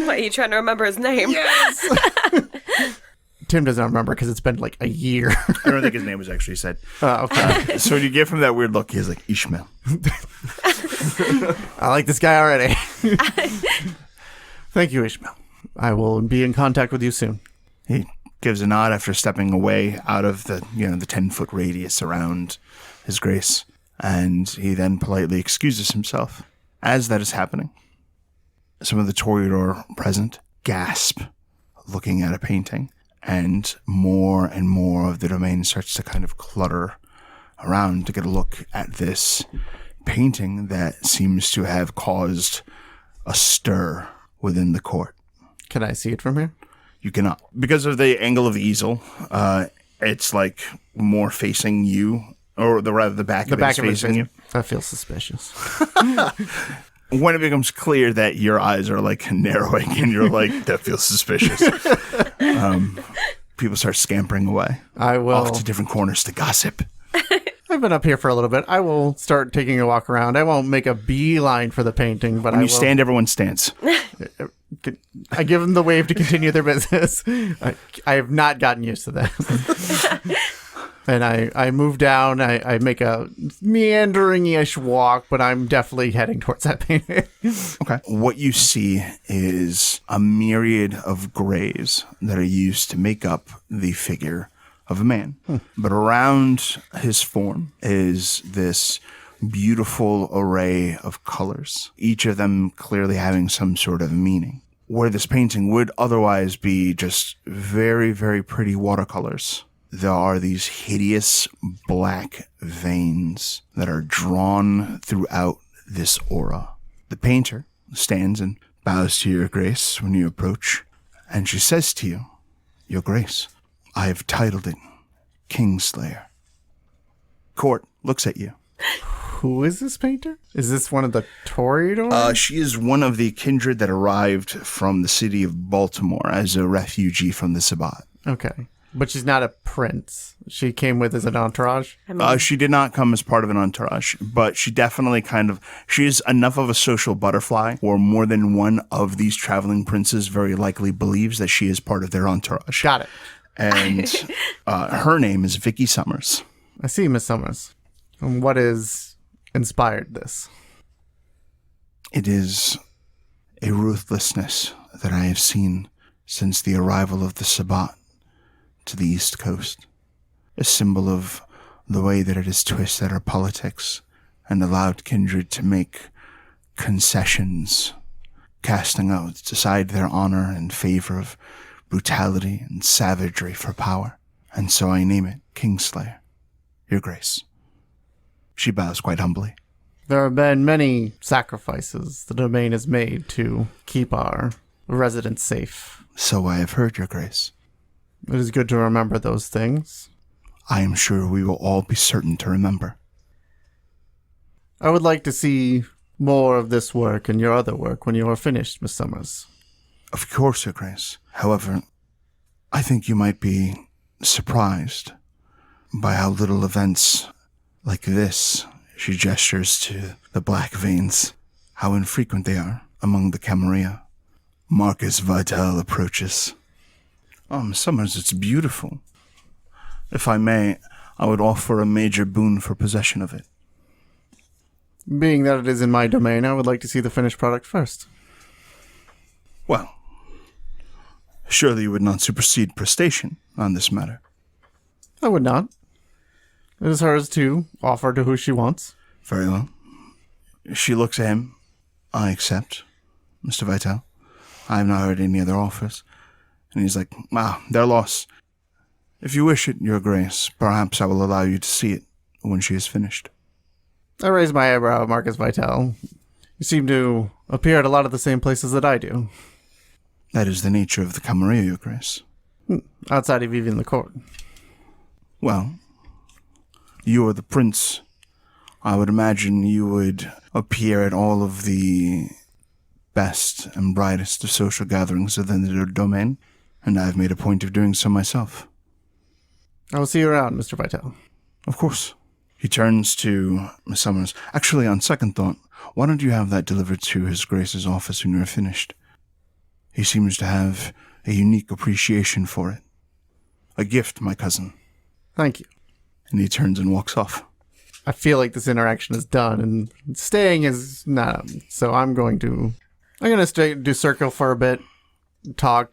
What, are you trying to remember his name? Yes! Tim doesn't remember because it's been like a year. I don't think his name was actually said. Okay. So when you give him that weird look, he's like, Ishmael. I like this guy already. Thank you, Ishmael. I will be in contact with you soon. He gives a nod after stepping away out of the 10-foot radius around His Grace, and he then politely excuses himself. As that is happening, some of the Toreador present gasp, looking at a painting, and more of the domain starts to kind of clutter around to get a look at this painting that seems to have caused a stir within the court. Can I see it from here? You cannot. Because of the angle of the easel, it's like more facing you, or the back of it is facing you. That feels suspicious. When it becomes clear that your eyes are like narrowing and you're like, that feels suspicious. People start scampering away. I will. Off to different corners to gossip. I've been up here for a little bit. I will start taking a walk around. I won't make a beeline for the painting, but when you stand, everyone stands. I give them the wave to continue their business. I have not gotten used to that. And I move down. I make a meandering-ish walk, but I'm definitely heading towards that painting. Okay. What you see is a myriad of grays that are used to make up the figure of a man. But around his form is this beautiful array of colors, each of them clearly having some sort of meaning. Where this painting would otherwise be just very, very pretty watercolors, there are these hideous black veins that are drawn throughout this aura. The painter stands and bows to Your Grace when you approach, and she says to you, Your Grace, I have titled it Kingslayer. Court looks at you. Who is this painter? Is this one of the Toreador? She is one of the kindred that arrived from the city of Baltimore as a refugee from the Sabbat. Okay. But she's not a prince. She came with as an entourage? She did not come as part of an entourage, but she definitely she is enough of a social butterfly, or more than one of these traveling princes very likely believes that she is part of their entourage. Got it. And her name is Vicky Summers. I see, Miss Summers. And what has inspired this? It is a ruthlessness that I have seen since the arrival of the Sabbat to the East Coast, a symbol of the way that it has twisted our politics and allowed kindred to make concessions, casting aside their honor in favor of brutality and savagery for power. And so I name it Kingslayer, Your Grace. She bows quite humbly. There have been many sacrifices the domain has made to keep our residents safe. So I have heard, Your Grace. It is good to remember those things. I am sure we will all be certain to remember. I would like to see more of this work and your other work when you are finished, Miss Summers. Of course, Your Grace. However, I think you might be surprised by how little events like this, she gestures to the black veins, how infrequent they are among the Camarilla. Marcus Vital approaches. Miss Summers, it's beautiful. If I may, I would offer a major boon for possession of it. Being that it is in my domain, I would like to see the finished product first. Well, surely you would not supersede prestation on this matter. I would not. It is hers to offer to who she wants. Very well. She looks at him. I accept, Mr. Vital. I have not heard any other offers. And he's like, their loss. If you wish it, Your Grace, perhaps I will allow you to see it when she is finished. I raise my eyebrow, Marcus Vital. You seem to appear at a lot of the same places that I do. That is the nature of the Camarilla, Your Grace. Outside of even the court. Well, you are the prince. I would imagine you would appear at all of the best and brightest of social gatherings within the domain, and I have made a point of doing so myself. I will see you around, Mr. Vital. Of course. He turns to Miss Summers. Actually, on second thought, why don't you have that delivered to His Grace's office when you are finished? He seems to have a unique appreciation for it. A gift, my cousin. Thank you. And he turns and walks off. I feel like this interaction is done, and staying is not. So I'm going to do circle for a bit, talk.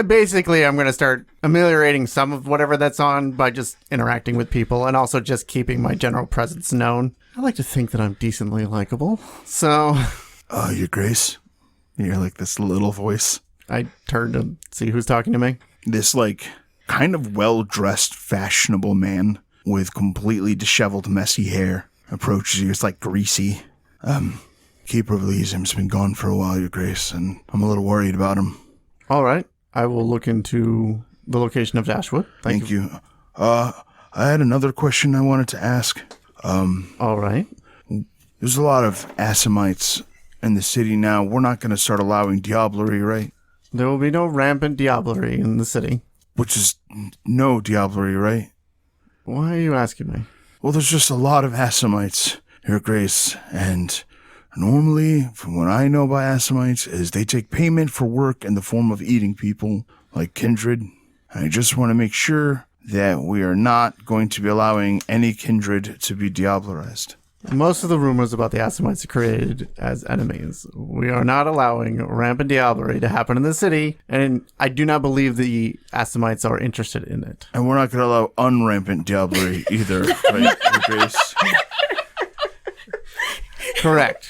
Basically, I'm going to start ameliorating some of whatever that's on by just interacting with people and also just keeping my general presence known. I like to think that I'm decently likable, so... Your Grace? You hear, like, this little voice. I turn to see who's talking to me. This, like, kind of well-dressed, fashionable man with completely disheveled, messy hair approaches you. It's, like, greasy. Keeper of Elysium's been gone for a while, Your Grace, and I'm a little worried about him. All right. I will look into the location of Dashwood. Thank you. I had another question I wanted to ask. All right. There's a lot of Assamites in the city now. We're not going to start allowing diablerie, right? There will be no rampant diablerie in the city. Which is no diablerie, right? Why are you asking me? Well, there's just a lot of Assamites, Your Grace, and... normally, from what I know by Assamites, is they take payment for work in the form of eating people, like kindred. And I just want to make sure that we are not going to be allowing any kindred to be diablerized. Most of the rumors about the Assamites are created as enemies. We are not allowing rampant diablerie to happen in the city, and I do not believe the Assamites are interested in it. And we're not going to allow unrampant diablerie either, right, Your Grace? Correct.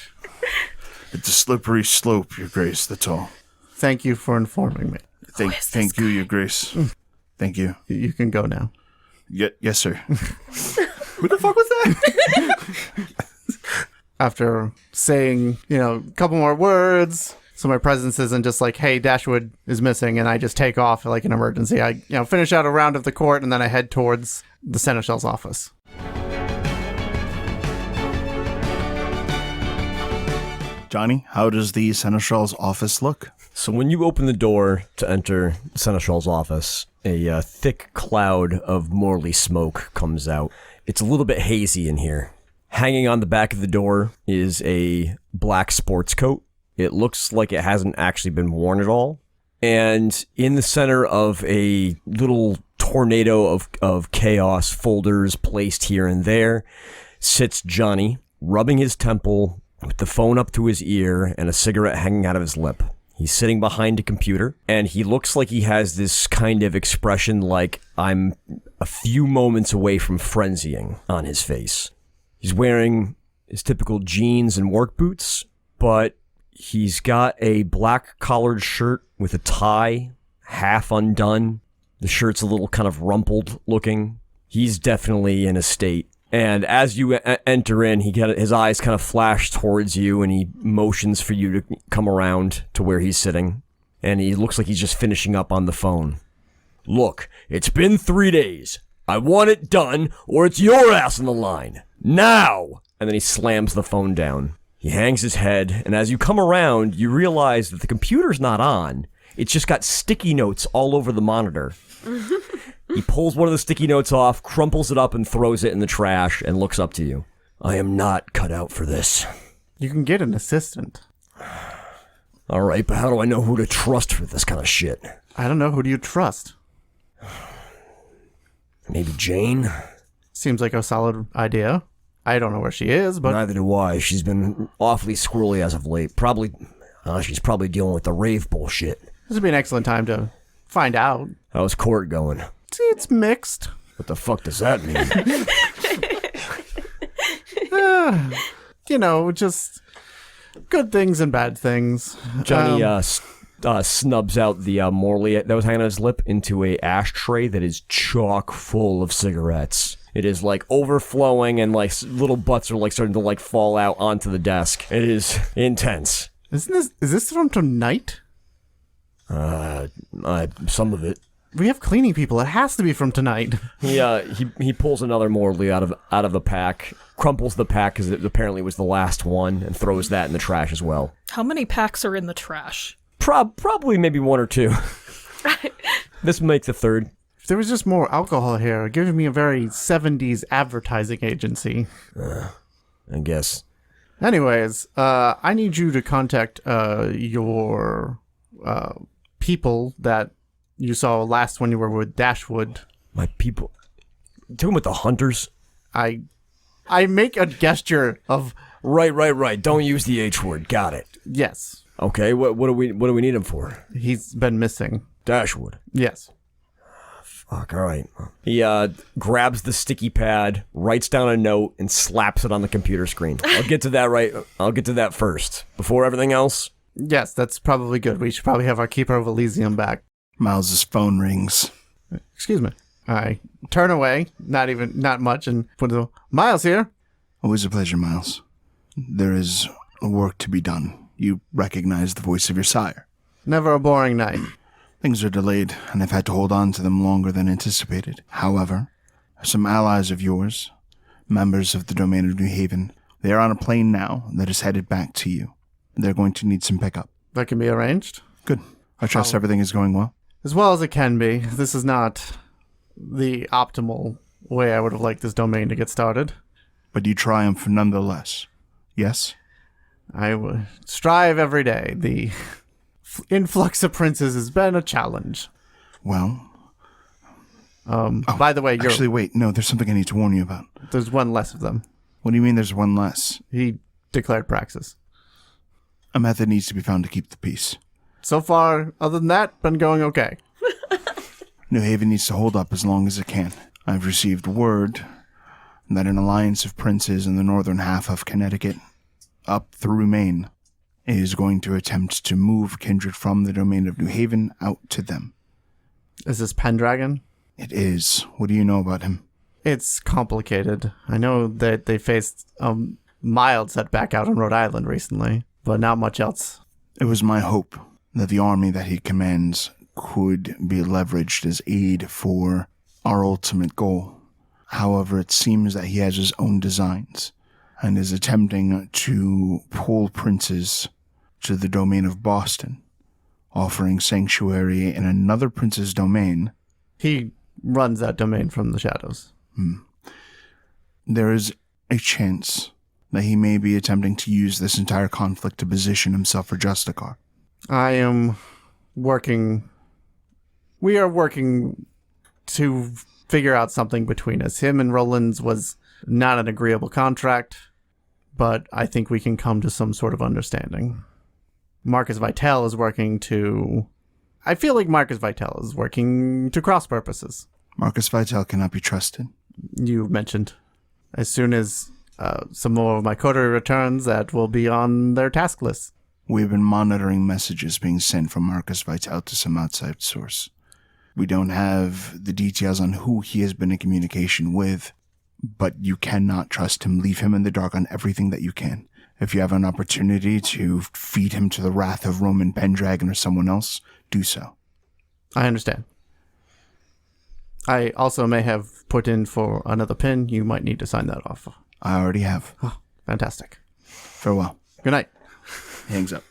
It's a slippery slope, Your Grace, that's all. Thank you for informing me. Thank you, Your Grace. Thank you. You can go now. Yes, sir. Who the fuck was that? After saying, a couple more words, so my presence isn't just like, hey, Dashwood is missing, and I just take off like an emergency. I, finish out a round of the court, and then I head towards the Seneschal's office. Johnny, how does the Seneschal's office look? So when you open the door to enter the Seneschal's office, a thick cloud of Morley smoke comes out. It's a little bit hazy in here. Hanging on the back of the door is a black sports coat. It looks like it hasn't actually been worn at all. And in the center of a little tornado of chaos, folders placed here and there, sits Johnny, rubbing his temple, with the phone up to his ear and a cigarette hanging out of his lip. He's sitting behind a computer, and he looks like he has this kind of expression like, I'm a few moments away from frenzying on his face. He's wearing his typical jeans and work boots, but he's got a black collared shirt with a tie, half undone. The shirt's a little kind of rumpled looking. He's definitely in a state And as you enter in, his eyes kind of flash towards you, and he motions for you to come around to where he's sitting. And he looks like he's just finishing up on the phone. Look, it's been 3 days. I want it done, or it's your ass on the line. Now! And then he slams the phone down. He hangs his head, and as you come around, you realize that the computer's not on. It's just got sticky notes all over the monitor. He pulls one of the sticky notes off, crumples it up, and throws it in the trash, and looks up to you. I am not cut out for this. You can get an assistant. All right, but how do I know who to trust for this kind of shit? I don't know. Who do you trust? Maybe Jane? Seems like a solid idea. I don't know where she is, but... Neither do I. She's been awfully squirrely as of late. She's probably dealing with the rave bullshit. This would be an excellent time to find out. How's court going? It's mixed. What the fuck does that mean? Just good things and bad things. Johnny snubs out the Morley that was hanging on his lip into a ashtray that is chock full of cigarettes. It is like overflowing, and like little butts are like starting to like fall out onto the desk. It is intense. Is this from tonight? Some of it. We have cleaning people. It has to be from tonight. He pulls another Morley out of the pack, crumples the pack because it apparently was the last one, and throws that in the trash as well. How many packs are in the trash? Probably maybe 1 or 2. This makes the third. If there was just more alcohol here, it gives me a very 70s advertising agency. I guess. Anyways, I need you to contact your people that you saw last when you were with Dashwood. My people? Talking with the hunters? I make a gesture of... Right. Don't use the H word. Got it. Yes. Okay, what do we need him for? He's been missing. Dashwood? Yes. Fuck, all right. He grabs the sticky pad, writes down a note, and slaps it on the computer screen. I'll get to that first. Before everything else? Yes, that's probably good. We should probably have our Keeper of Elysium back. Miles's phone rings. Excuse me. I turn away, not much, and put the Miles here. Always a pleasure, Miles. There is work to be done. You recognize the voice of your sire. Never a boring night. Things are delayed, and I've had to hold on to them longer than anticipated. However, some allies of yours, members of the domain of New Haven, they are on a plane now that is headed back to you. They're going to need some pickup. That can be arranged. Good. I trust everything is going well. As well as it can be. This is not the optimal way I would have liked this domain to get started. But you triumph nonetheless. Yes? I would strive every day. The influx of princes has been a challenge. Well... by the way, actually, wait. No, there's something I need to warn you about. There's one less of them. What do you mean there's one less? He declared praxis. A method needs to be found to keep the peace. So far, other than that, been going okay. New Haven needs to hold up as long as it can. I've received word that an alliance of princes in the northern half of Connecticut, up through Maine, is going to attempt to move kindred from the domain of New Haven out to them. Is this Pendragon? It is. What do you know about him? It's complicated. I know that they faced a mild setback out on Rhode Island recently, but not much else. It was my hope that the army that he commands could be leveraged as aid for our ultimate goal. However, it seems that he has his own designs and is attempting to pull princes to the domain of Boston, offering sanctuary in another prince's domain. He runs that domain from the shadows. There is a chance that he may be attempting to use this entire conflict to position himself for Justicar. We are working to figure out something between us. Him and Roland's was not an agreeable contract, but I think we can come to some sort of understanding. Marcus Vital is working to... I feel like Marcus Vital is working to cross purposes. Marcus Vital cannot be trusted. You mentioned. As soon as some more of my coterie returns, that will be on their task list. We've been monitoring messages being sent from Marcus Vital to some outside source. We don't have the details on who he has been in communication with, but you cannot trust him. Leave him in the dark on everything that you can. If you have an opportunity to feed him to the wrath of Roman Pendragon or someone else, do so. I understand. I also may have put in for another pin. You might need to sign that off. I already have. Oh, fantastic. Farewell. Good night. Hangs up.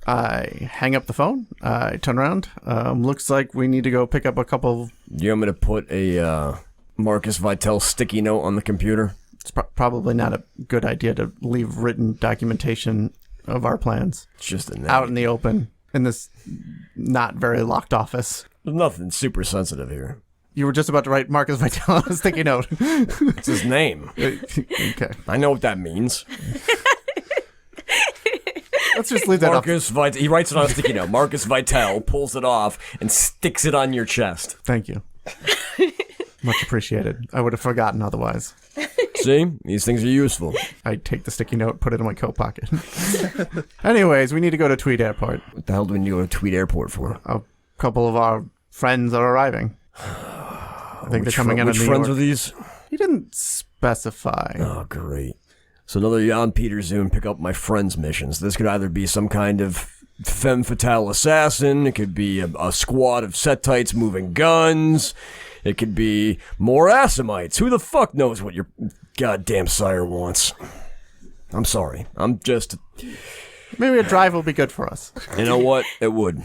I hang up the phone. I turn around. Looks like we need to go pick up a couple. You want me to put a Marcus Vitale sticky note on the computer? It's probably not a good idea to leave written documentation of our plans It's just a out in the open in this not very locked office. There's nothing super sensitive here. You were just about to write Marcus Vitale on a sticky note. It's his name. Okay. I know what that means. Let's just leave that up. Marcus Vitale. He writes it on a sticky note. Marcus Vitale pulls it off and sticks it on your chest. Thank you. Much appreciated. I would have forgotten otherwise. See? These things are useful. I take the sticky note, put it in my coat pocket. Anyways, we need to go to Tweed Airport. What the hell do we need to go to Tweed Airport for? A couple of our friends are arriving. I think they're coming out of Which New friends York. are these? He didn't specify. Oh, great. So another Jan Peter Zoom pick up my friend's missions. This could either be some kind of femme fatale assassin. It could be a squad of Setites moving guns. It could be more Assamites. Who the fuck knows what your goddamn sire wants? I'm sorry. I'm just... Maybe a drive will be good for us. You know what? It would.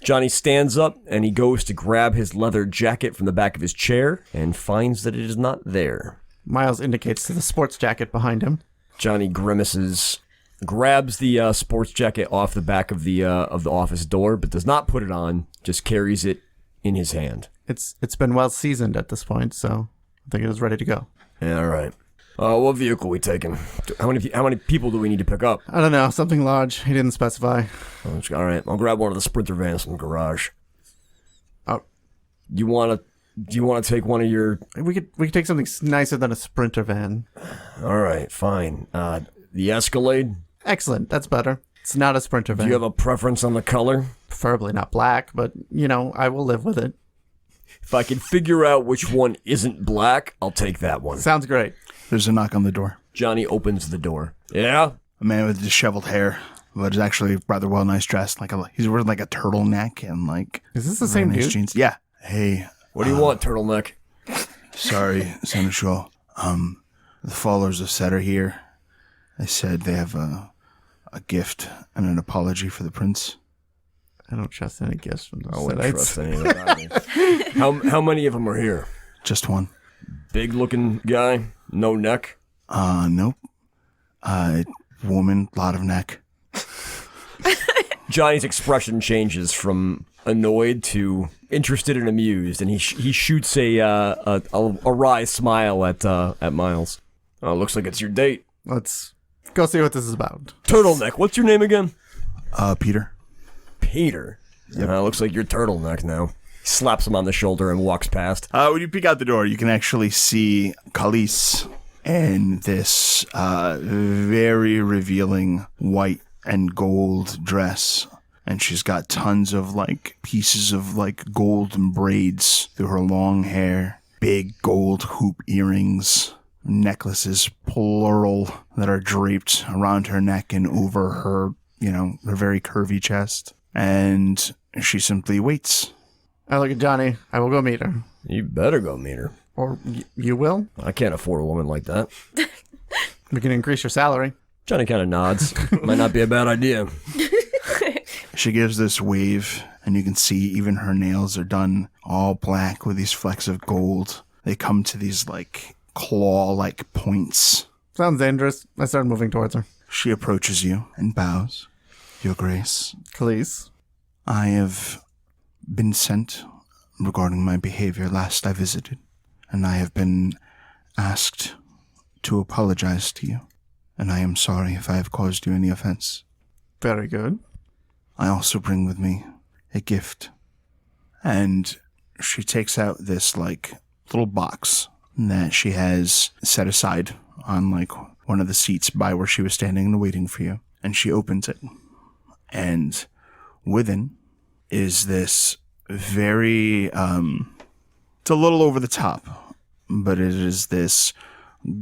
Johnny stands up and he goes to grab his leather jacket from the back of his chair and finds that it is not there. Miles indicates to the sports jacket behind him. Johnny grimaces, grabs the sports jacket off the back of the office door, but does not put it on, just carries it in his hand. It's been well seasoned at this point, so I think it is ready to go. Yeah, all right. What vehicle are we taking? How many people do we need to pick up? I don't know, something large. He didn't specify. All right, I'll grab one of the Sprinter vans from the garage. Oh, Do you want to take one of your... we could take something nicer than a Sprinter van. All right, fine. The Escalade? Excellent, that's better. It's not a Sprinter van. Do you have a preference on the color? Preferably not black, but, I will live with it. If I can figure out which one isn't black, I'll take that one. Sounds great. There's a knock on the door. Johnny opens the door. Yeah? A man with disheveled hair, but is actually rather well nice dressed. He's wearing like a turtleneck and like... Is this the same nice dude? jeans. Yeah. Hey. What do you want, turtleneck? Sorry, Seneschal. The followers of Set are here. They said they have a gift and an apology for the prince. I don't trust any gifts from the I wouldn't Setites. trust any of that. How many of them are here? Just one. Big looking guy? No neck? Nope. Woman, lot of neck. Johnny's expression changes from annoyed to interested and amused, and he shoots a wry smile at Miles. Oh, looks like it's your date. Let's go see what this is about. Turtleneck, what's your name again? Peter. Peter. Yeah, looks like you're turtleneck now. He slaps him on the shoulder and walks past. When you peek out the door, you can actually see Khalees in this very revealing white and gold dress. And she's got tons of pieces of golden braids through her long hair, big gold hoop earrings, necklaces, plural, that are draped around her neck and over her, her very curvy chest. And she simply waits. I look at Johnny. I will go meet her. You better go meet her. Or you will? I can't afford a woman like that. We can increase your salary. Johnny kind of nods. Might not be a bad idea. She gives this wave, and you can see even her nails are done all black with these flecks of gold. They come to these claw-like points. Sounds dangerous. I start moving towards her. She approaches you and bows. Your Grace. Khalees. I have been sent regarding my behavior last I visited, and I have been asked to apologize to you, and I am sorry if I have caused you any offense. Very good. I also bring with me a gift, and she takes out this little box that she has set aside on one of the seats by where she was standing and waiting for you, and she opens it, and within is this very, it's a little over the top, but it is this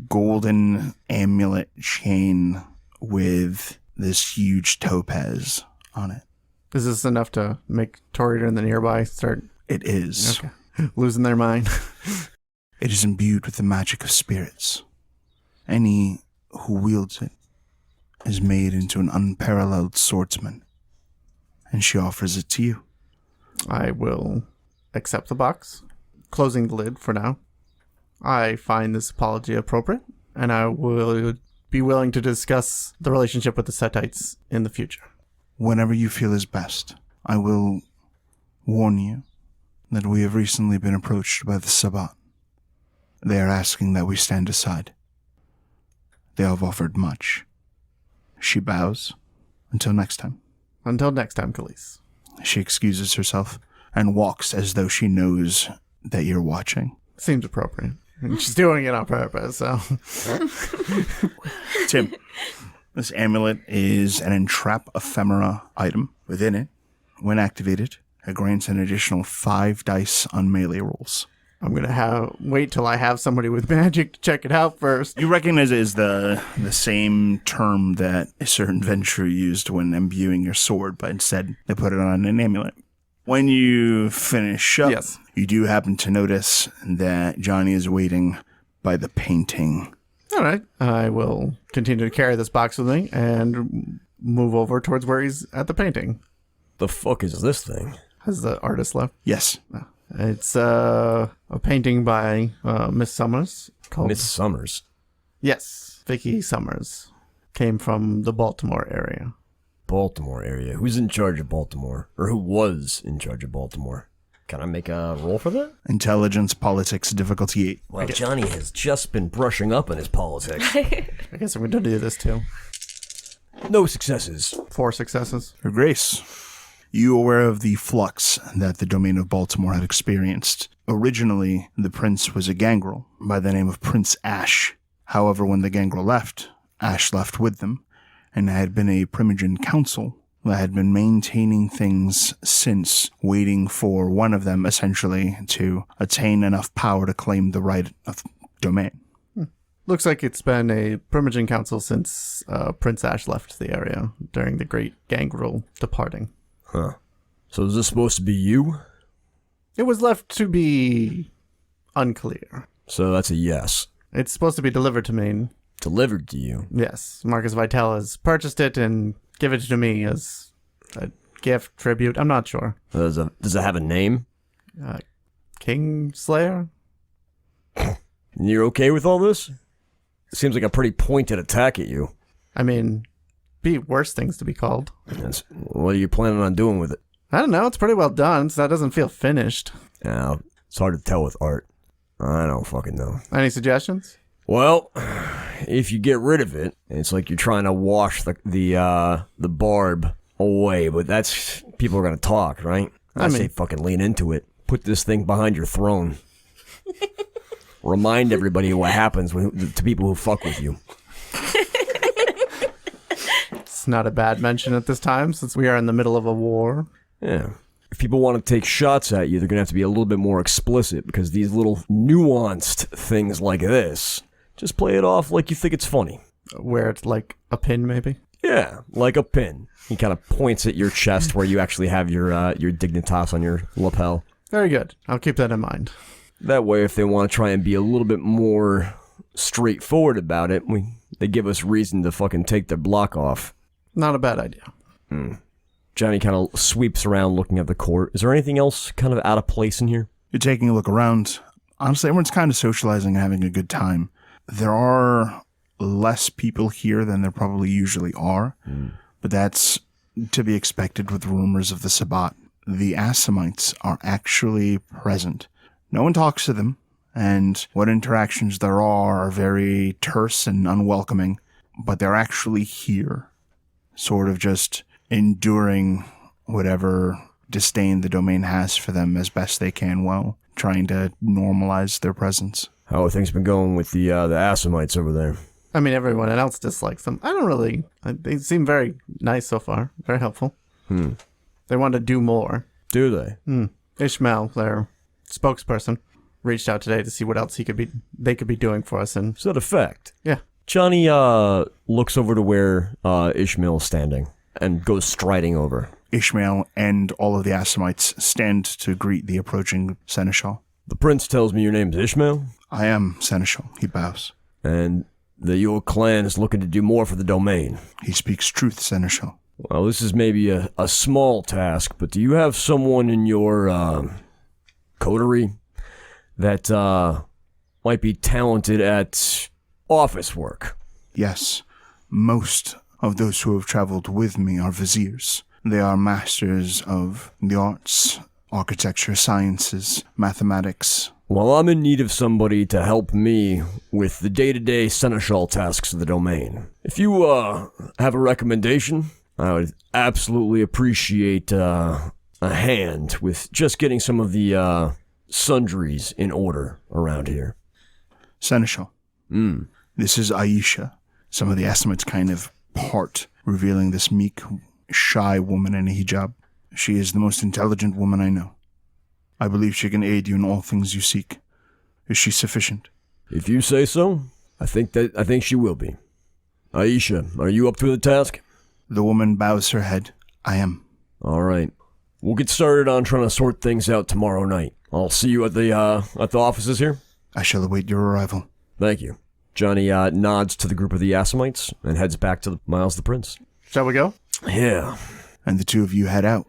golden amulet chain with this huge topaz on it. Is this enough to make Tori and the nearby start? It is. Okay. Losing their mind. It is imbued with the magic of spirits. Any who wields it is made into an unparalleled swordsman, and she offers it to you. I will accept the box, closing the lid for now. I find this apology appropriate, and I will be willing to discuss the relationship with the Setites in the future. Whenever you feel is best, I will warn you that we have recently been approached by the Sabbat. They are asking that we stand aside. They have offered much. She bows. Until next time. Until next time, Khalees. She excuses herself and walks as though she knows that you're watching. Seems appropriate. And she's doing it on purpose, so. Tim, this amulet is an entrap ephemera item. Within it, when activated, it grants an additional 5 dice on melee rolls. I'm going to wait till I have somebody with magic to check it out first. You recognize it as the same term that a certain venture used when imbuing your sword, but instead they put it on an amulet. When you finish up, Yes. You do happen to notice that Johnny is waiting by the painting. All right. I will continue to carry this box with me and move over towards where he's at the painting. The fuck is this thing? Has the artist left? Yes. It's a painting by Miss Summers. Called Miss Summers. Yes, Vicky Summers. Came from the Baltimore area. Baltimore area. Who's in charge of Baltimore? Or who was in charge of Baltimore? Can I make a roll for that? Intelligence, politics, difficulty 8. Well, Johnny has just been brushing up on his politics. I guess I'm going to do this too. No successes. 4 successes. Her Grace, you aware of the flux that the domain of Baltimore had experienced. Originally, the prince was a gangrel by the name of Prince Ash. However, when the gangrel left, Ash left with them, and there had been a Primogen council that had been maintaining things since, waiting for one of them, essentially, to attain enough power to claim the right of domain. Looks like it's been a Primogen council since Prince Ash left the area during the Great Gangrel departing. Huh. So is this supposed to be you? It was left to be unclear. So that's a yes. It's supposed to be delivered to me. Delivered to you. Yes, Marcus Vitale has purchased it and given it to me as a gift, tribute. I'm not sure. Does it have a name? Kingslayer? You're okay with all this? Seems like a pretty pointed attack at you. I mean, be worse things to be called. Yes. What are you planning on doing with it? I don't know. It's pretty well done, so that doesn't feel finished. Now, it's hard to tell with art. I don't fucking know. Any suggestions? Well, if you get rid of it, it's like you're trying to wash the barb away, but that's people are gonna talk, right? I say fucking lean into it. Put this thing behind your throne. Remind everybody what happens to people who fuck with you. It's not a bad mention at this time, since we are in the middle of a war. Yeah. If people want to take shots at you, they're gonna have to be a little bit more explicit, because these little nuanced things like this, just play it off like you think it's funny. Where it's like a pin, maybe? Yeah, like a pin. He kind of points at your chest where you actually have your dignitas on your lapel. Very good. I'll keep that in mind. That way, if they want to try and be a little bit more straightforward about it, they give us reason to fucking take their block off. Not a bad idea. Johnny kind of sweeps around looking at the court. Is there anything else kind of out of place in here? You're taking a look around. Honestly, everyone's kind of socializing and having a good time. There are less people here than there probably usually are, but that's to be expected with rumors of the Sabbat. The Assamites are actually present. No one talks to them, and what interactions there are very terse and unwelcoming, but they're actually here, sort of just enduring whatever disdain the domain has for them as best they can, while trying to normalize their presence. How have things been going with the Assamites over there? I mean, everyone else dislikes them. I don't really... They seem very nice so far. Very helpful. They want to do more. Do they? Ishmael, their spokesperson, reached out today to see what else they could be doing for us. And So the fact. yeah, Johnny looks over to where Ishmael is standing and goes striding over. Ishmael and all of the Assamites stand to greet the approaching Seneschal. The prince tells me your name's Ishmael, I am Seneschal, he bows. and that your clan is looking to do more for the domain. He speaks truth, Seneschal. Well, this is maybe a small task, but do you have someone in your coterie that might be talented at office work? Yes, most of those who have traveled with me are viziers. They are masters of the arts, architecture, sciences, mathematics. Well, I'm in need of somebody to help me with the day-to-day seneschal tasks of the domain. If you have a recommendation, I would absolutely appreciate a hand with just getting some of the sundries in order around here. Seneschal. This is Aisha. Some of the Assamites kind of part, revealing this meek, shy woman in a hijab. She is the most intelligent woman I know. I believe she can aid you in all things you seek. Is she sufficient? If you say so, I think she will be. Aisha, are you up to the task? The woman bows her head. I am. All right. We'll get started on trying to sort things out tomorrow night. I'll see you at the offices here. I shall await your arrival. Thank you. Johnny nods to the group of the Assamites and heads back to Miles the Prince. shall we go? Yeah. And the two of you head out.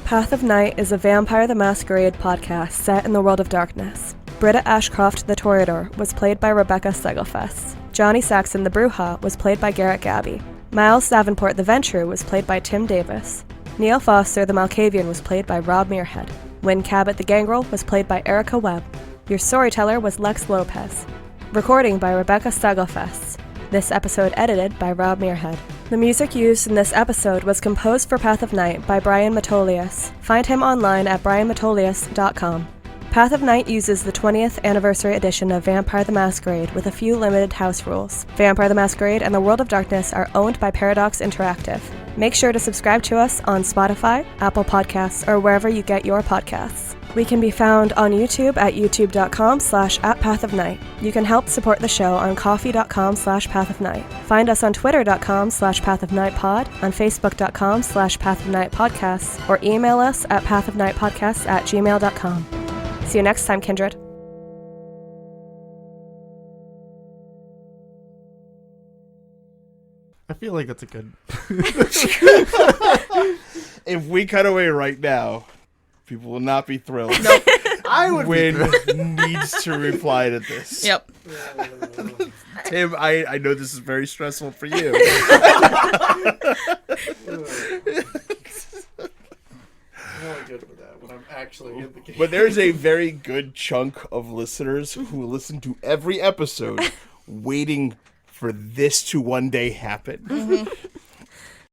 Path of Night is a Vampire the Masquerade podcast set in the world of darkness. Britta Ashcroft the Toreador was played by Rebecca Steigelfest. Johnny Saxon the Bruja was played by Garrett Gabbey. Miles Davenport the Venture was played by Tim Davis. Neil Foster the Malkavian was played by Rob Muirhead. Wynn Cabot the Gangrel was played by Erika Webb. Your storyteller was Lex Lopez. Recording by Rebecca Steigelfest. This episode edited by Rob Muirhead. The music used in this episode was composed for Path of Night by Brian Matolius. Find him online at brianmatolius.com. Path of Night uses the 20th anniversary edition of Vampire the Masquerade with a few limited house rules. Vampire the Masquerade and the World of Darkness are owned by Paradox Interactive. Make sure to subscribe to us on Spotify, Apple Podcasts, or wherever you get your podcasts. We can be found on YouTube at youtube.com/@pathofnight. You can help support the show on coffee.com/pathofnight. Find us on twitter.com/pathofnightpod, on facebook.com/pathofnightpodcasts, or email us at pathofnightpodcasts@gmail.com. See you next time, Kindred. I feel like that's a good. If we cut away right now, people will not be thrilled. I would Wynn needs to reply to this. Yep. Tim, I know this is very stressful for you. I'm only good for that when I'm actually in the game. But there's a very good chunk of listeners who listen to every episode waiting for this to one day happen.